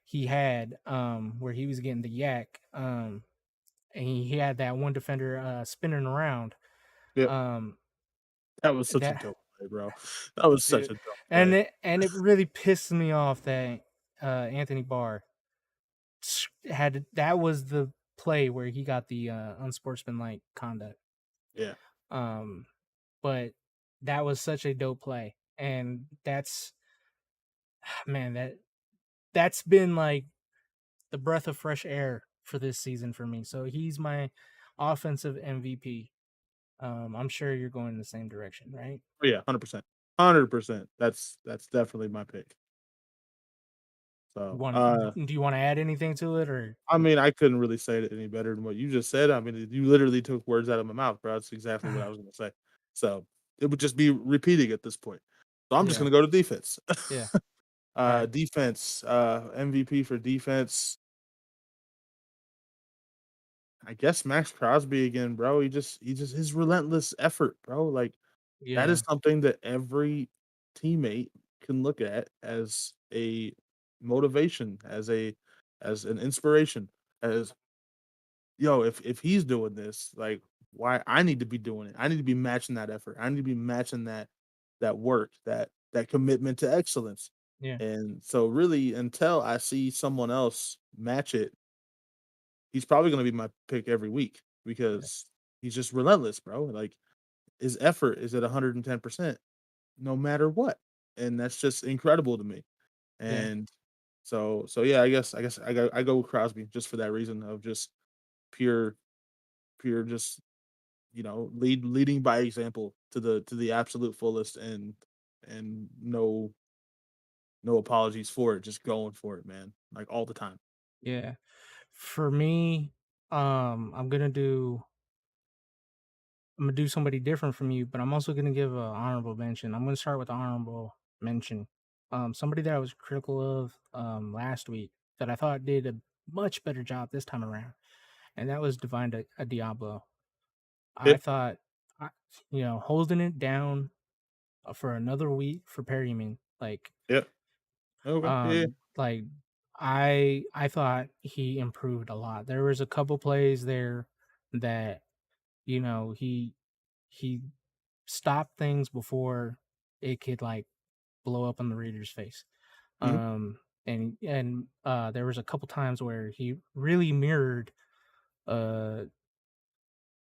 he had, where he was getting the yak, and he had that one defender spinning around, yep. um, That was such a that dope play, bro. That was such dude, a dope play. and it really pissed me off that Anthony Barr had that was the play where he got the unsportsmanlike conduct. Yeah, Um, but that was such a dope play, and that's man that's been like the breath of fresh air for this season for me. So he's my offensive MVP. I'm sure you're going in the same direction, right? oh yeah, 100%, 100%. That's definitely my pick. You So, want? Do you want to add anything to it, or I mean, I couldn't really say it any better than what you just said. I mean, you literally took words out of my mouth, bro. That's exactly what I was gonna say. So, it would just be repeating at this point. So, I'm just yeah, gonna go to defense. yeah, all right, Defense, MVP for defense. I guess Max Crosby again, bro. He just his relentless effort, bro. Like that is Yeah, something that every teammate can look at as a motivation, as an inspiration, as yo, if he's doing this, like why I need to be doing it. I need to be matching that effort. I need to be matching that work, that commitment to excellence. yeah, And so really until I see someone else match it, he's probably gonna be my pick every week because he's just relentless, bro. Like his effort is at 110% no matter what. And that's just incredible to me. yeah, And so yeah, I guess I go with Crosby just for that reason of just pure pure just leading by example to the absolute fullest and no apologies for it, just going for it, man. Like all the time. yeah. For me, I'm gonna do somebody different from you, but I'm also gonna give a honorable mention. I'm gonna start with the honorable mention. Somebody that I was critical of last week that I thought did a much better job this time around, and that was a Diablo. Yeah, I thought, I- holding it down for another week for Perryman, yeah. Okay. Yeah. like I thought he improved a lot. There was a couple plays there that he stopped things before it could blow up in the reader's face. Mhm. There was a couple times where he really mirrored uh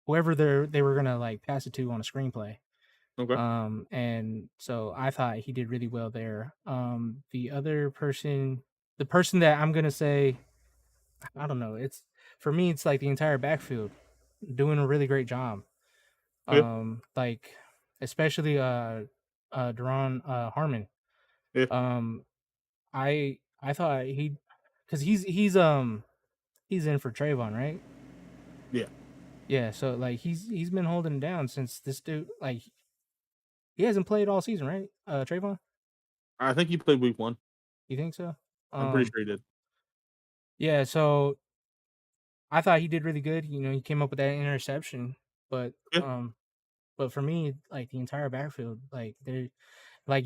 whoever they were gonna pass it to on a screenplay. Okay. And so I thought he did really well there. The person that I'm gonna say, I don't know. It's for me. It's like the entire backfield doing a really great job. Yeah. Like especially Deron Harmon. Yeah. Um, I thought because he's in for Trayvon, right? Yeah. Yeah. So he's been holding it down since this dude he hasn't played all season, right? Trayvon, I think he played week 1. you think so? I'm pretty Um, sure he did. yeah. So I thought he did really good. He came up with that interception, but Yeah. but for me, like the entire backfield, like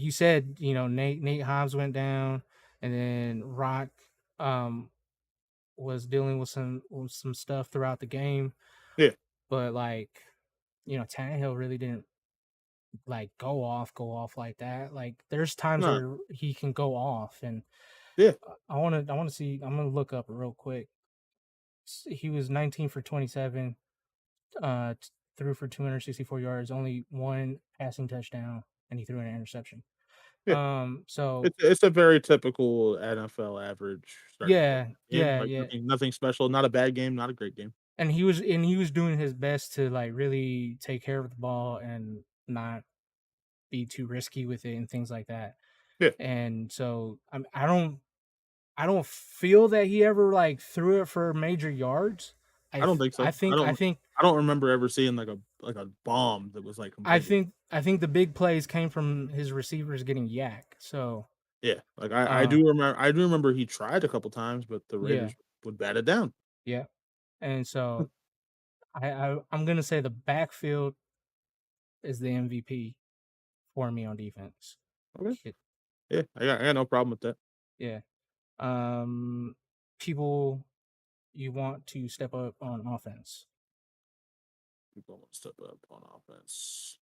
you said, Nate Hobbs went down, and then Rock um was dealing with some stuff throughout the game, Yeah. but Tannehill really didn't go off like that. Like there's times No. where he can go off, and Yeah. I want to see. I'm gonna look up real quick. He was 19 for 27, threw for 264 yards, only one passing touchdown, and he threw an interception. Yeah. So It's a very typical NFL average starting yeah, quarterback game. yeah, Like yeah. nothing special, not a bad game, not a great game. And he was doing his best to really take care of the ball and not be too risky with it and things like that. Yeah. And so I don't feel that he ever threw it for major yards. I I don't th- think I so. think I think I don't remember ever seeing like a bomb that was like I completely think I think the big plays came from his receivers getting yak. So yeah. Like uh I do remember he tried a couple times, but the yeah, Raiders would bat it down. yeah. And so I'm gonna say the backfield is the MVP for me on defense. Okay. Ki- Yeah, I got no problem with that. Yeah. Um People you want to step up on offense. People want to step up on offense.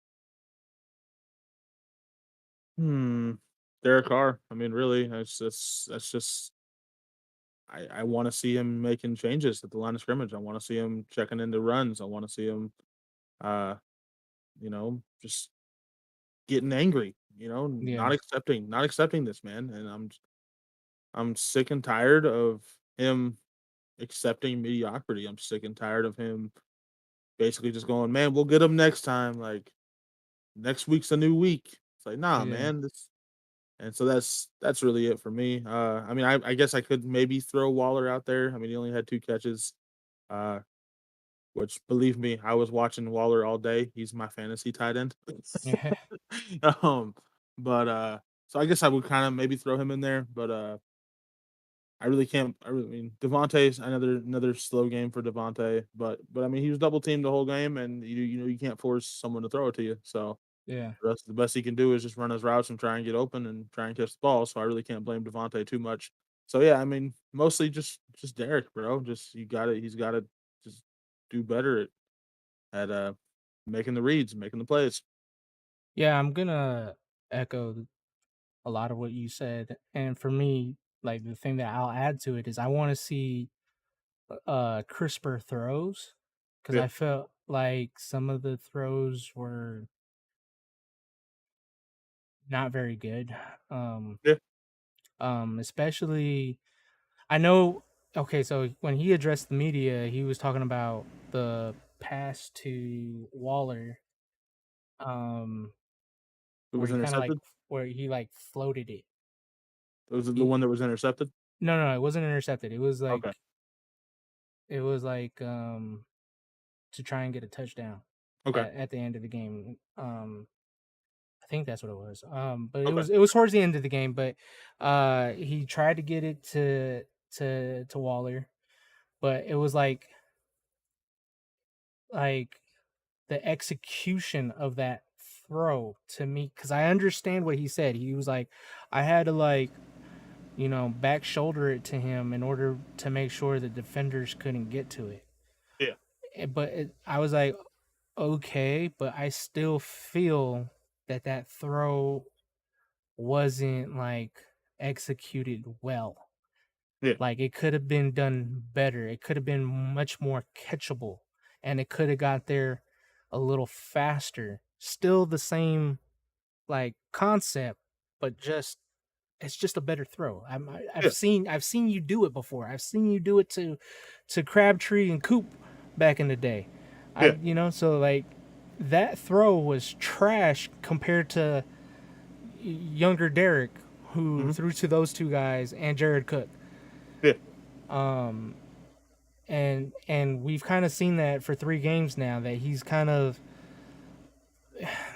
Hmm. Derek Carr. I mean, really, that's just I want to see him making changes at the line of scrimmage. I want to see him checking into runs. I want to see him, uh, just getting angry. Yeah. Not accepting this man. And I'm sick and tired of him accepting mediocrity. I'm sick and tired of him basically just going, man, we'll get him next time. Like next week's a new week. It's like, nah, Yeah. man. This And so that's really it for me. I mean, I guess I could maybe throw Waller out there. I mean, he only had 2 catches, uh, which believe me, I was watching Waller all day. He's my fantasy tight end. Yeah. Um, but, so I guess I would kinda maybe throw him in there, but, I really can't. I mean, Devontae's another slow game for Devontae, but I mean, he was double teamed the whole game, and you know you can't force someone to throw it to you. So Yeah. the best he can do is just run his routes and try and get open and try and catch the ball. So I really can't blame Devontae too much. So yeah, I mean, mostly just Derek, bro. Just you got to he's got to just do better at making the reads, making the plays. Yeah, I'm gonna echo a lot of what you said. And for me, like the thing that I'll add to it is I want to see crisper throws because Yeah, I felt like some of the throws were not very good. Um yeah, especially I know okay, so when he addressed the media, he was talking about the pass to Waller um it where was he kind of like intercepted. where he like floated it. It was the He one that was intercepted. no, it wasn't intercepted. Okay, It was like to try and get a touchdown okay, at the end of the game. I think that's what it was. But okay. it was towards the end of the game, but he tried to get it to Waller, but it was like the execution of that throw to me because I understand what he said. He was like, I had to like back shoulder it to him in order to make sure the defenders couldn't get to it. Yeah, I was like, okay, but I still feel that that throw wasn't like executed well. yeah, Like it could have been done better. It could have been much more catchable and it could have got there a little faster. Still the same like concept, but just it's just a better throw. yeah, I've seen you do it before. I've seen you do it to Crabtree and Coop back in the day. yeah. So like that throw was trash compared to younger Derek who Hmm. threw to those two guys and Jared Cook. Yeah, Um and we've kind of seen that for 3 games now that he's kind of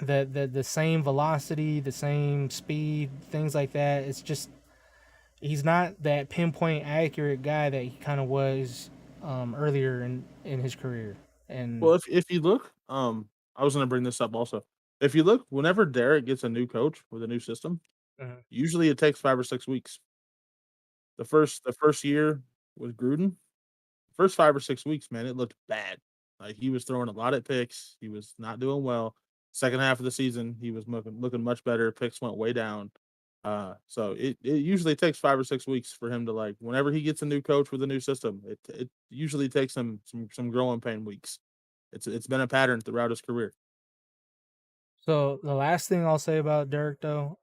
the same velocity, the same speed, things like that. It's just he's not that pinpoint accurate guy that he kind of was earlier in his career. And well, if you look, I was gonna bring this up also. If you look, whenever Derek gets a new coach with a new system, Mhm. usually it takes 5 or 6 weeks. The first year with Gruden, first 5 or 6 weeks, man, it looked bad. Like, he was throwing a lot of picks, he was not doing well. Second half of the season, he was looking much better, picks went way down. So it usually takes 5 or 6 weeks for him to, like whenever he gets a new coach with a new system, it usually takes him some growing pain weeks. It's been a pattern throughout his career. so the last thing I'll say about Dirk though,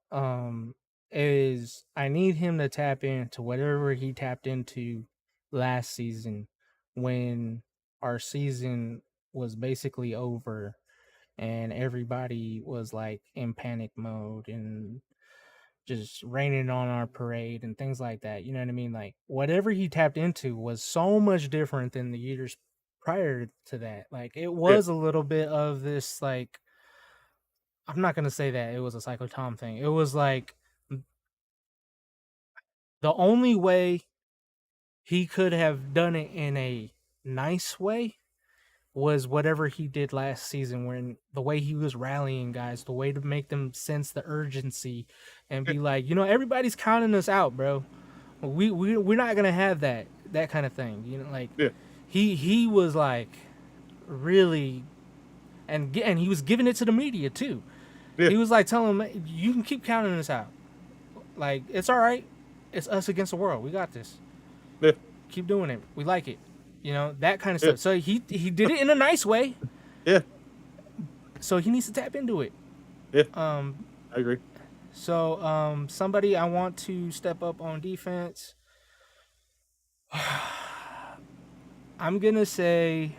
is I need him to tap into whatever he tapped into last season when our season was basically over and everybody was like in panic mode and just raining on our parade and things like that. You know what I mean? Like whatever he tapped into was so much different than the years prior to that. Like it Yeah, was a little bit of this like I'm not gonna say that it was a Psycho Tom thing. It was like the only way he could have done it in a nice way was whatever he did last season when the way he was rallying guys, the way to make them sense the urgency and yeah, be like, everybody's counting us out, bro. We're not gonna have that kind of thing. Like yeah, he was like really and he was giving it to the media too. yeah, He was like telling them, you can keep counting us out. Like it's all right. It's us against the world. We got this. yeah, Keep doing it. We like it. That kind of yeah, stuff. So he did it in a nice way. yeah, So he needs to tap into it. yeah, Um, I agree. somebody I want to step up on defense. I'm gonna say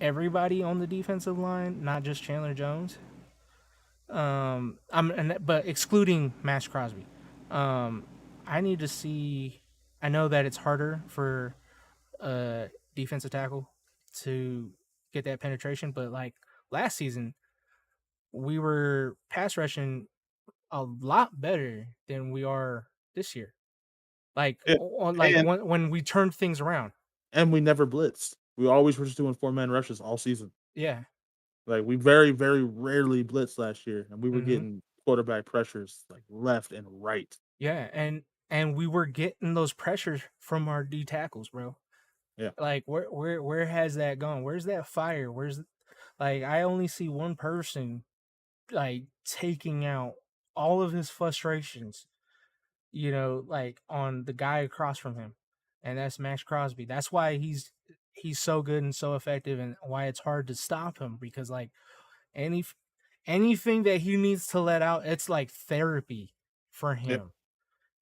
everybody on the defensive line, not just Chandler Jones. But excluding Max Crosby. Um, I need to see. I know that it's harder for a defensive tackle to get that penetration, but like last season, we were pass rushing a lot better than we are this year. like Yeah, on like and when we turned things around. we never blitzed. We always were just doing four-man rushes all season. Yeah. Like, we very, very rarely blitzed last year, and we were Hmm. getting quarterback pressures, like, left and right. Yeah, and we were getting those pressures from our D tackles, bro. Yeah, Like where has that gone? Where's that fire? Where's like I only see one person like taking out all of his frustrations, like on the guy across from him. And that's Max Crosby. That's why he's so good and so effective and why it's hard to stop him because like any anything that he needs to let out, it's like therapy for yeah. him.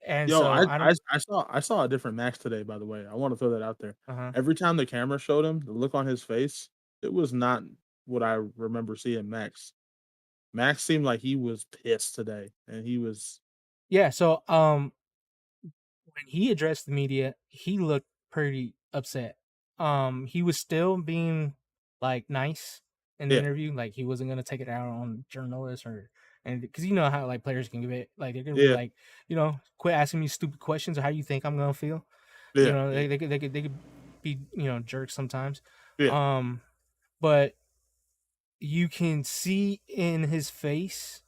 And Yo, so I don't I saw a different Max today, by the way. I wanna throw that out there. uh-huh. Every time the camera showed him, the look on his face, it was not what I remember seeing Max. Max seemed like he was pissed today, and he was Yeah, so when he addressed the media, he looked pretty upset. He was still being like nice in the yeah, interview, like he wasn't gonna take it out on journalists or and because you know how like players can give it, like they're gonna be yeah, like, quit asking me stupid questions or how you think I'm gonna feel. yeah, yeah, They could be jerks sometimes. yeah, Um, but you can see in his face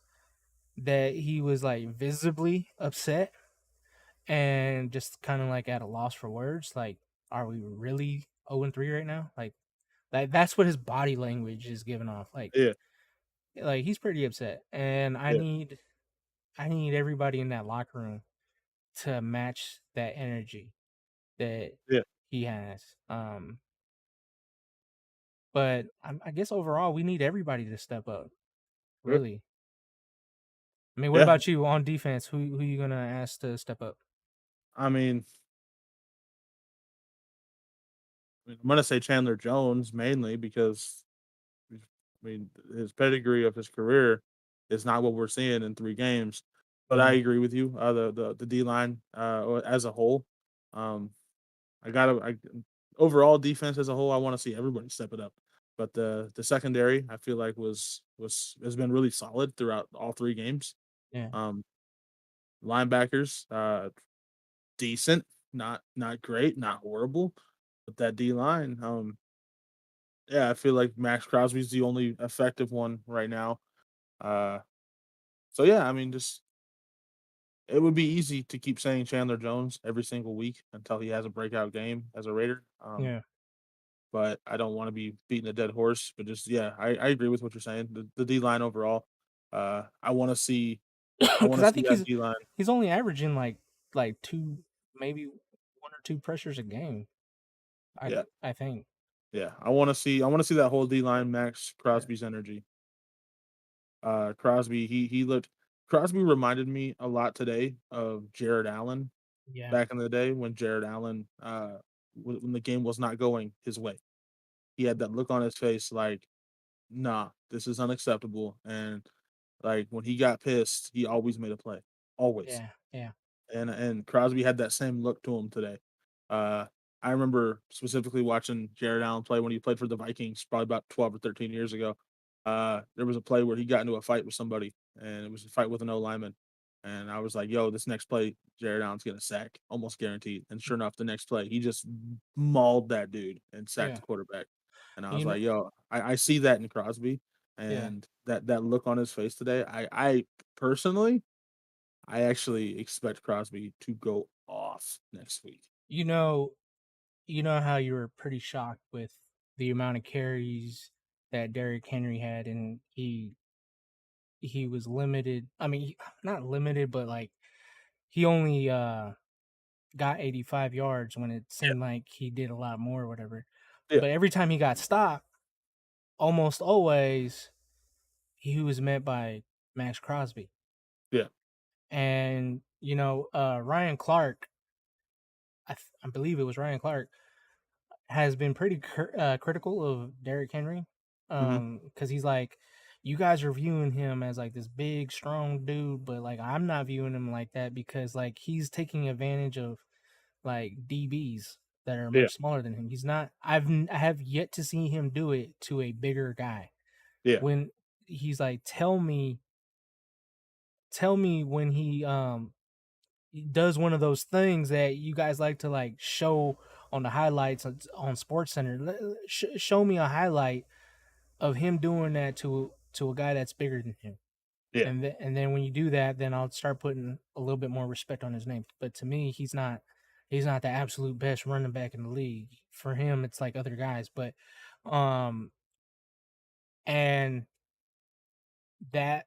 that he was like visibly upset and just kind of like at a loss for words. Like, are we really 0-3 right now? Like that's what his body language is giving off. yeah, Like he's pretty upset, and yeah, I need everybody in that locker room to match that energy that yeah, he has. But I guess overall we need everybody to step up. yeah, Really. I mean, what yeah. about you on defense? Who you gonna ask to step up? I mean I'm gonna say Chandler Jones mainly because his pedigree of his career is not what we're seeing in 3 games. But I Yeah, agree with you, the D line, as a whole, um, I gotta I overall defense as a whole, I wanna see everybody step it up. But the secondary, I feel like has been really solid throughout all 3 games. yeah. Um, linebackers, decent, not great, not horrible, but that D line, yeah, I feel like Max Crosby's the only effective one right now. Uh, so yeah, I mean, just it would be easy to keep saying Chandler Jones every single week until he has a breakout game as a Raider. Yeah. But I don't want to be beating a dead horse. But just yeah, I agree with what you're saying. The D line overall, I want to see Because I think that D line. he's only averaging like two, maybe one or two pressures a game. Yeah, I think. yeah, I want to see that whole D line Max Yeah. Crosby's energy. Crosby, he looked. Crosby reminded me a lot today of Jared Allen Yeah. back in the day when Jared Allen, when the game was not going his way. He had that look on his face like, "Nah, this is unacceptable," and, like, when he got pissed, he always made a play, always. Yeah. Yeah. And Crosby had that same look to him today. Uh, I remember specifically watching Jared Allen play when he played for the Vikings probably about 12 or 13 years ago. There was a play where he got into a fight with somebody, and it was a fight with an O lineman. And I was like, "Yo, this next play, Jared Allen's gonna sack, almost guaranteed." And sure enough, the next play, he just mauled that dude and sacked Yeah. the quarterback. And I was You know. like, "Yo, I see that in Crosby, Yeah. and that look on his face today. I personally I actually expect Crosby to go off next week. You know. You know how you were pretty shocked with the amount of carries that Derrick Henry had, and he was limited. I mean, not limited, but like he only got 85 yards when it Yeah, seemed like he did a lot more or whatever. yeah, But every time he got stopped, almost always he was met by Max Crosby. yeah, And Ryan Clark, I believe it was Ryan Clark, has been pretty critical of Derrick Henry, mhm, because he's like, you guys are viewing him as like this big, strong dude, but like I'm not viewing him like that because like he's taking advantage of like DBs that are yeah, much smaller than him. He's not. I have yet to see him do it to a bigger guy. yeah, When he's like, tell me when does one of those things that you guys like to like show on the highlights on Sports Center. Show me a highlight of him doing that to a guy that's bigger than him. Yeah, And then when you do that, then I'll start putting a little bit more respect on his name. But to me, he's not the absolute best running back in the league. For him, it's like other guys. But um and that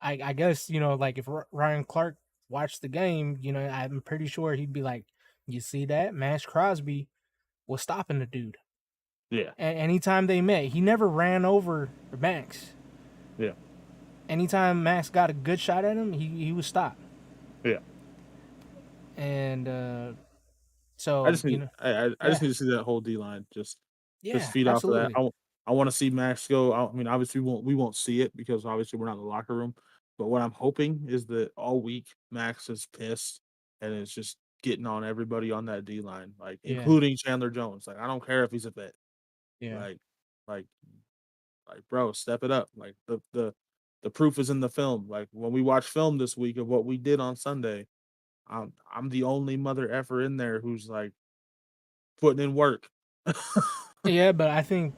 I guess, like if Ryan Clark watched the game, I'm pretty sure he'd be like, "You see that? Max Crosby was stopping the dude. yeah, Anytime they met, he never ran over Max. yeah, Anytime Max got a good shot at him, he was stopped. yeah. And I so, just need I just yeah, need to see that whole D line just yeah, feed off of that. absolutely. I want to see Max go. I mean, obviously we won't see it because obviously we're not in the locker room. But what I'm hoping is that all week Max is pissed and is just getting on everybody on that D line, like Yeah, including Chandler Jones. Like I don't care if he's a vet. yeah. Like like bro, step it up. Like the proof is in the film. Like when we watch film this week of what we did on Sunday, I'm the only mother effer in there who's like putting in work. Yeah, but I think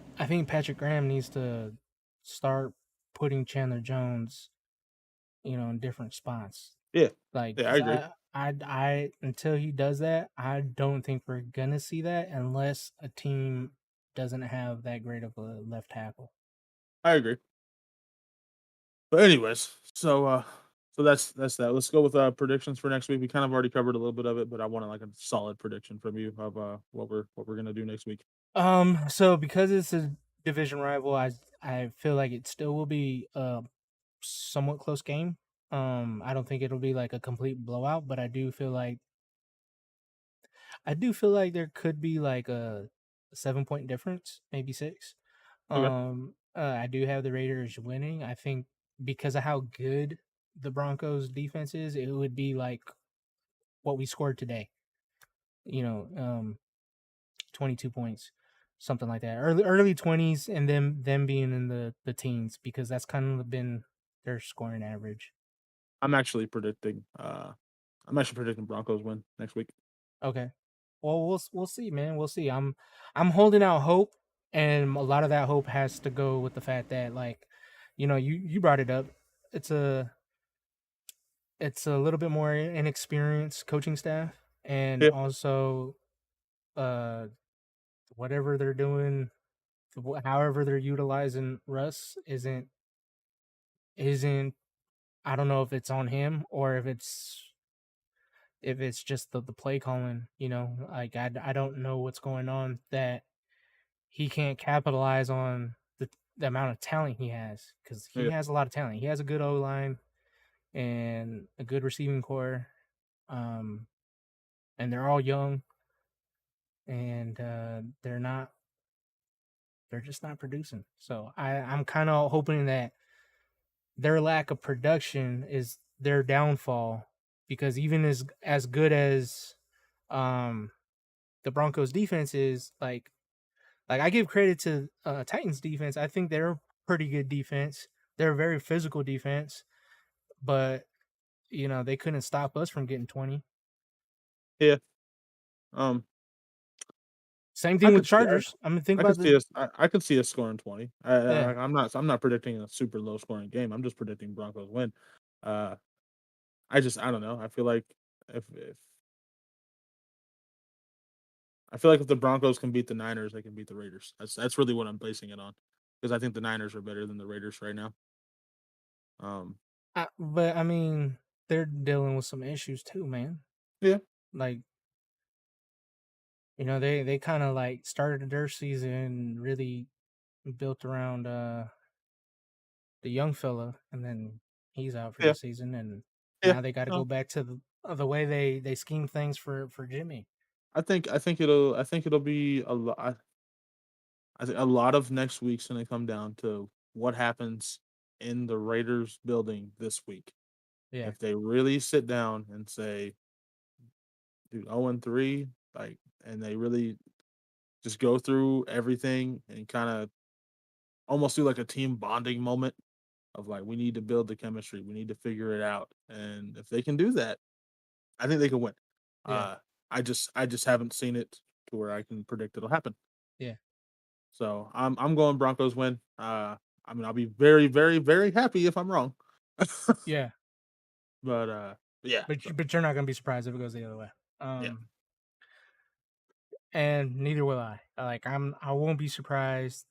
Patrick Graham needs to start putting Chandler Jones, in different spots. Yeah. Like, Yeah, I cause agree. I until he does that, I don't think we're gonna see that unless a team doesn't have that great of a left tackle. I agree. But anyways, so that's that. Let's go with predictions for next week. We kind of already covered a little bit of it, but I want like a solid prediction from you of what we're gonna do next week. So because it's a division rival, I feel like it still will be a somewhat close game. I don't think it'll be like a complete blowout, but I do feel like there could be like a 7 point difference, maybe six. Okay. I do have the Raiders winning. I think because of how good the Broncos defense is, it would be like what we scored today. You know, 22 points, something like that. Early 20s, and them being in the teens because that's kind of been their scoring average. I'm actually predicting I'm actually predicting Broncos win next week. Okay. Well, we'll see, man. We'll see. I'm holding out hope, and a lot of that hope has to go with the fact that, like, you brought it up. It's a it's a little bit more inexperienced coaching staff, and Yeah. also uh whatever they're doing, however they're utilizing Russ isn't. I don't know if it's on him or if it's just the play calling. Like I don't know what's going on that he can't capitalize on the amount of talent he has because he Yeah. has a lot of talent. He has a good O line and a good receiving core, um, and they're all young and they're just not producing. So I'm kind of hoping that their lack of production is their downfall because even as good as um the Broncos defense is, like I give credit to Titans defense. I think they're a pretty good defense. They're a very physical defense, but they couldn't stop us from getting 20. Yeah. Um Same I thing with could see Chargers. I mean, think I about could the see us I could see us scoring 20. yeah. I'm not predicting a super low scoring game. I'm just predicting Broncos win. Uh I don't know. If I feel like if the Broncos can beat the Niners, they can beat the Raiders. That's really what I'm basing it on because I think the Niners are better than the Raiders right now. Um, But I mean, they're dealing with some issues too, man. yeah, Like they kind of like started their season really built around the young fella, and then he's out for yeah, the season, and yeah. now they got to No, go back to the way they scheme things for Jimmy. I think it'll be a lot. I think a lot of next week's gonna come down to what happens in the Raiders building this week. Yeah, If they really sit down and say, "Dude, 0-3," like, and they really just go through everything and kind of almost do like a team bonding moment of like, we need to build the chemistry, we need to figure it out, and if they can do that, I think they can win. Yeah. Uh, I just haven't seen it to where I can predict it'll happen. Yeah. So I'm going Broncos win. I mean, I'll be very, very, very happy if I'm wrong. Yeah. But yeah, But so you're not gonna be surprised if it goes the other way. yeah, And neither will I. Like I won't be surprised.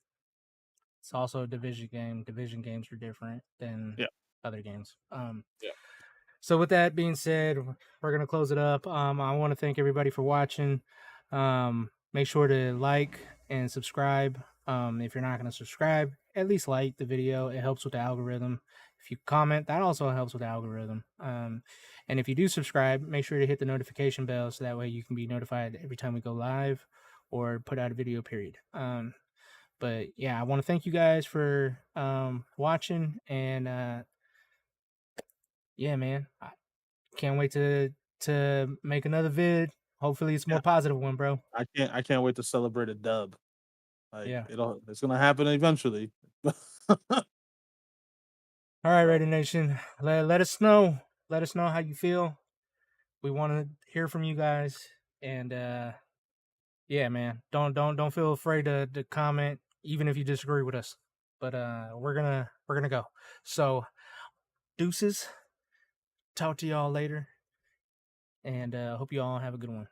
It's also a division game. Division games are different than yeah, other games. yeah. So with that being said, we're gonna close it up. I want to thank everybody for watching. Make sure to like and subscribe. If you're not gonna subscribe, at least like the video. It helps with the algorithm. If you comment, that also helps with the algorithm. And if you do subscribe, make sure to hit the notification bell so that way you can be notified every time we go live or put out a video. Period. But yeah, I want to thank you guys for watching and yeah, man. Can't wait to make another vid. Hopefully it's a more Yeah. positive one, bro. I can't wait to celebrate a dub. Like Yeah. it's gonna happen eventually. All right, So Raider Nation. Let us know. Let us know how you feel. We want to hear from you guys. And yeah, man. Don't feel afraid to comment, even if you disagree with us. But we're gonna go. So deuces. Talk to y'all later. And hope you all have a good one.